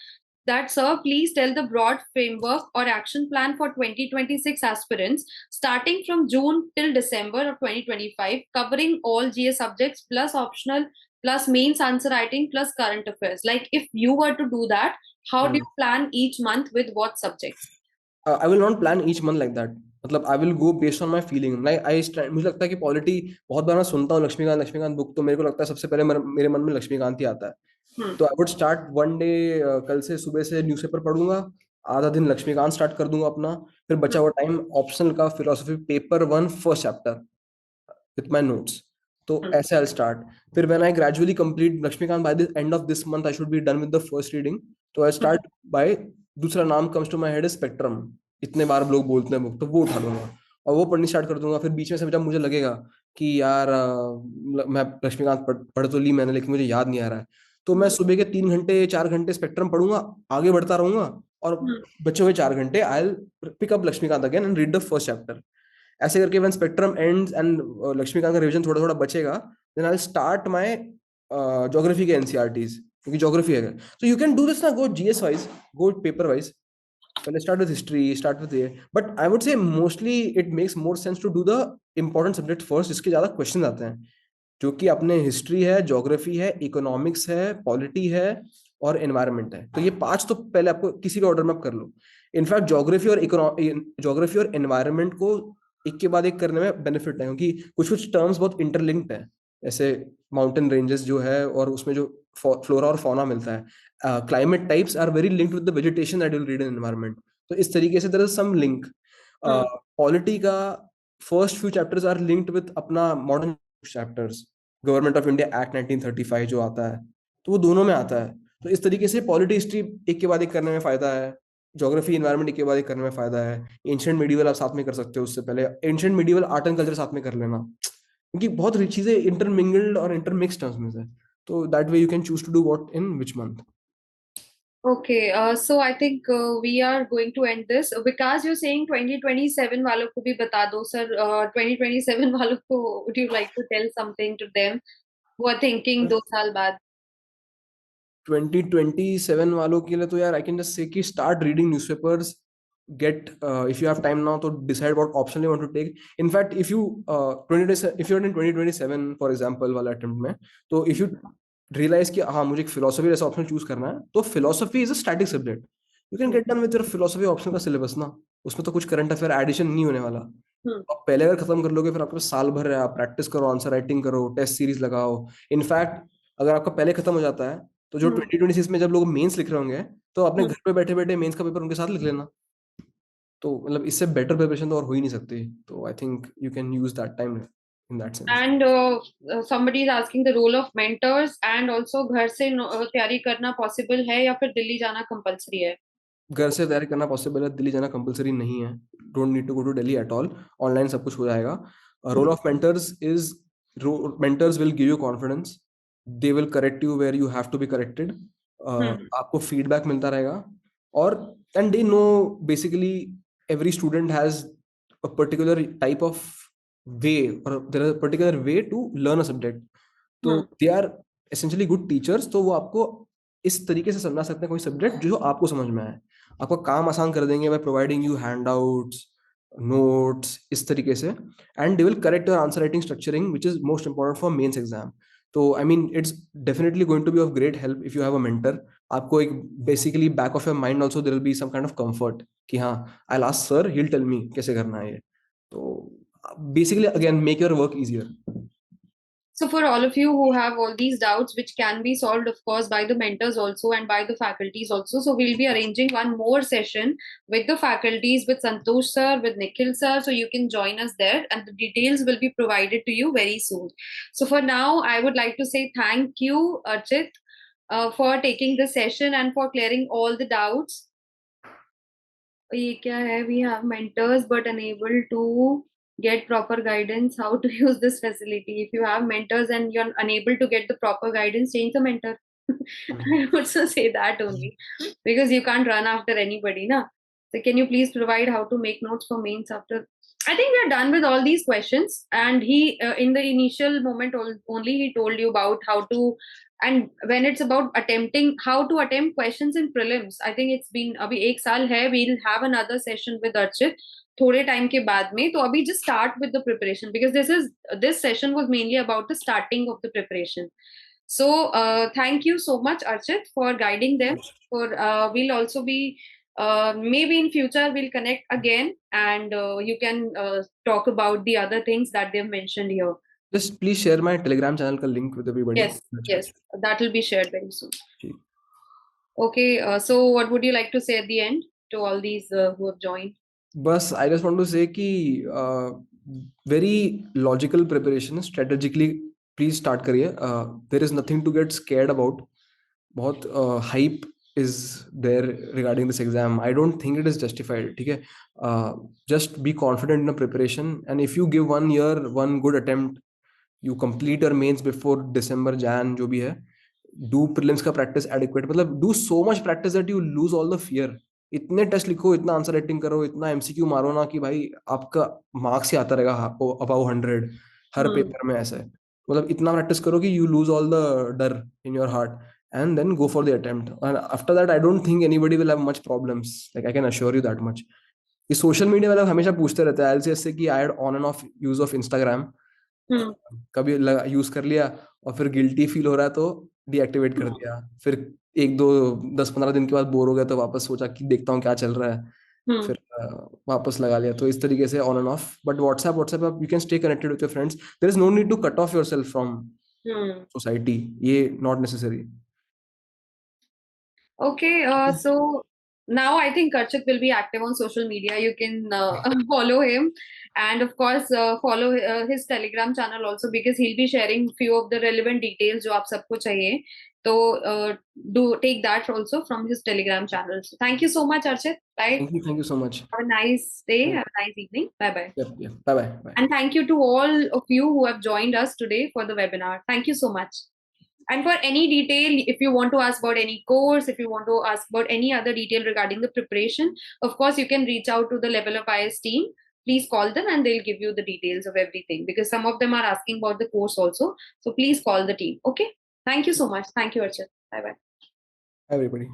That, sir, please tell the broad framework or action plan for 2026 aspirants, starting from June till December of 2025, covering all GA subjects plus optional plus mains answer writing plus current affairs. Like if you were to do that, how do you plan each month with what subjects? I will not plan each month like that. मतलब I will go based on my feeling. Like I, मुझे लगता है कि polity, बहुत बार मैं सुनता हूँ Laxmikant Laxmikant book, तो मेरे को लगता है सबसे पहले मेरे मन में लक्ष्मीकांत ही आता है. Hmm. तो I would start one day, कल से सुबह से न्यूज़पेपर पढ़ूंगा, आधा दिन लक्ष्मीकांत स्टार्ट कर दूंगा अपना. फिर बचा हुआ टाइम ऑप्शनल का philosophy paper one first chapter with my notes. तो Hmm. ऐसे आई स्टार्ट. फिर when I gradually complete Laxmikanth by the end of this month I should be done with the first reading. तो I Hmm. Start by, दूसरा नाम comes to my head spectrum. इतने बार लोग बोलते हैं बुक, तो वो उठा लूंगा और वो पढ़नी स्टार्ट कर दूंगा. फिर बीच में से जब मुझे लगेगा कि यार मैं लक्ष्मीकांत पढ़ तो ली मैंने, लेकिन मुझे याद नहीं आ रहा है, तो मैं Hmm. सुबह के 3 घंटे 4 घंटे स्पेक्ट्रम पढ़ूंगा, आगे बढ़ता रहूंगा. और Hmm. बचे हुए 4 घंटे I will pick up Laxmikanth again and read the first chapter. ऐसे करके when spectrum ends and Laxmikanth का रिवीजन थोड़ा थोड़ा बचेगा, then I will start my geography के एनसीईआरटीज, क्योंकि ज्योग्राफी है. So you can do this ना, go GS wise, go paper wise. पहले start with history, start with ये. But I would say mostly it makes more sense to do the important subject first, जिसके ज्यादा question आते हैं, जो कि अपने हिस्ट्री है, ज्योग्राफी है, इकोनॉमिक्स है, पॉलिटी है, और एनवायरनमेंट है. तो ये पांच तो पहले आपको किसी भी ऑर्डर में आप कर लो. इनफैक्ट ज्योग्राफी और एनवायरनमेंट को एक के बाद एक करने में बेनिफिट है, क्योंकि कुछ कुछ टर्म्स बहुत इंटरलिंक्ड है. जैसे माउंटेन रेंजेस जो है, और उसमें जो फ्लोरा और फौना मिलता है, climate types are very linked with the vegetation that you will read in environment. तो इस तरीके से there is some link. Hmm. Polity का first few chapters are linked with अपना modern chapters, government of India act 1935 जो आता है, तो वो दोनों में आता है. तो इस तरीके से पॉलिटी हिस्ट्री एक के बाद एक करने में फायदा है, ज्योग्राफी एनवायरनमेंट एक के बाद एक करने में फायदा है. एंशिएंट मिडिवल आप साथ में कर सकते हो, उससे पहले ancient medieval art and culture साथ में कर लेना, क्योंकि बहुत चीजें इंटरमिंगल्ड और इंटरमिक्स्ड हैं उसमें से. तो that way you can choose to do what in which month. Okay, so I think we are going to end this because you're saying 2027 वालों को भी बता दो sir. 2027 वालों को, would you like to tell something to them who are thinking 2 साल बाद? 2027 वालों के लिए तो यार आई कैन जस्ट से कि start reading newspapers. Get, if you have time now, तो decide what option you want to take. In fact if you 20, if you are in 2027 for example वाला अटेम्प्ट में, तो इफ यू रियलाइज कि हाँ मुझे एक philosophy जैसा ऑप्शन चूज करना है, तो philosophy is a static subject, you can hmm, get done with your philosophy option का सिलेबस ना, उसमें तो कुछ करंट अफेयर एडिशन नहीं होने वाला। हम्म, आप पहले अगर खत्म कर लोगे, फिर आपके पास साल भर है, आप प्रैक्टिस करो, आंसर राइटिंग करो, टेस्ट सीरीज लगाओ। इनफैक्ट अगर आपका पहले खत्म हो जाता है, तो जो हम्म, 2026 में जब लोग मेंस लिख रहे होंगे, तो अपने हम्म. घर पे बैठे बैठे मेंस का पेपर उनके साथ लिख लेना। तो मतलब इससे बेटर प्रिपरेशन तो और हो ही नहीं सकती। तो I think you can use that time in that sense. And somebody is asking the role of mentors and also घर से तैयारी करना possible है या फिर दिल्ली जाना compulsory है? घर से तैयारी करना पॉसिबल है, दिल्ली जाना कंपलसरी नहीं है। Don't need to go to Delhi at all, online सब कुछ हो जाएगा। Role of mentors is, mentors will give you confidence, they will correct you where you have to be corrected, hmm, आपको फीडबैक मिलता रहेगा। और and they know basically every student has a particular type of way, और there is a particular way to learn a subject. तो hmm, they are essentially good teachers, तो वो आपको इस तरीके से समझा सकते हैं कोई सब्जेक्ट जो आपको समझ में आए। आपका काम आसान कर देंगे by providing you handouts, notes, इस तरीके से। And they will correct your answer writing structuring which is most important for mains exam. तो I mean it's definitely going to be of great help if you have a mentor. आपको एक basically back of your mind also there will be some kind of comfort कि हाँ, I last sir, he will tell me कैसे करना है ये। तो basically again make your work easier. So for all of you who have all these doubts, which can be solved, of course, by the mentors also and by the faculties also. So we'll be arranging one more session with the faculties, with Santosh sir, with Nikhil sir. So you can join us there, and the details will be provided to you very soon. So for now, I would like to say thank you, Archit, for taking the session and for clearing all the doubts. ये क्या है? We have mentors but unable to get proper guidance how to use this facility. If you have mentors and you're unable to get the proper guidance, change the mentor. I would also say that only, because you can't run after anybody, na. So can you please provide how to make notes for mains after? I think we are done with all these questions. And he, in the initial moment only, he told you about how to, and when it's about attempting how to attempt questions in prelims, I think it's been abhi ek saal hai. We'll have another session with Archit थोड़े time के बाद में. तो अभी just start with the preparation, because this session was mainly about the starting of the preparation. So thank you so much, Archit, for guiding them. For we'll also be maybe in future we'll connect again, and you can talk about the other things that they've mentioned here. Just please share my Telegram channel का link with everybody. Yes, yes, that will be shared very soon. ठीक। Okay, so what would you like to say at the end to all these who have joined? बस आई just want to say कि very logical preparation, strategically please start करिए। There is nothing to get scared about. बहुत hype is there regarding this exam, I don't think it is justified, ठीक है। Just be confident in preparation, and if you give 1 year, one good attempt, you complete your mains before December, Jan जो भी है, do prelims का practice adequate, मतलब do so much practice that you lose all the fear। इतने test लिखो, इतना answer writing करो, इतना एमसीक्यू मारो ना कि भाई आपका मार्क्स ही आता रहेगा अबाउ 100 हर Hmm. पेपर में, ऐसा है। मतलब इतना प्रैक्टिस करो कि यू लूज ऑल द डर इन your heart, and then go for the attempt, and after that I don't think anybody will have much problems, like I can assure you that much। ये social media वाले हमेशा पूछते रहते हैं LCS से कि I had on and of use of Instagram, Hmm. कभी use कर लिया और फिर गिल्टी फील हो रहा है तो डीएक्टिवेट कर दिया, फिर एक दो 10-15 दिन के बाद बोर हो गया तो वापस सोचा कि देखता हूँ क्या चल रहा है, Hmm. फिर वापस लगा लिया। तो इस तरीके से on and off, but WhatsApp आप you can stay connected with your friends, there is no need to cut off yourself from Hmm. Society, ये not necessary. Okay, so now I think Karchik will be active on social media. You can follow him, and of course follow his Telegram channel also, because he'll be sharing few of the relevant details जो आप सबको चाहिए. So do take that also from his Telegram channel. So thank you so much, Archit. Bye. Thank you so much. Have a nice day. Have a nice evening. Bye bye. Bye bye bye. And thank you to all of you who have joined us today for the webinar. Thank you so much. And for any detail, if you want to ask about any course, if you want to ask about any other detail regarding the preparation, of course, you can reach out to the Level Up IS team. Please call them and they'll give you the details of everything, because some of them are asking about the course also. So please call the team. Okay. Thank you so much. Thank you, Archit. Bye bye. Everybody.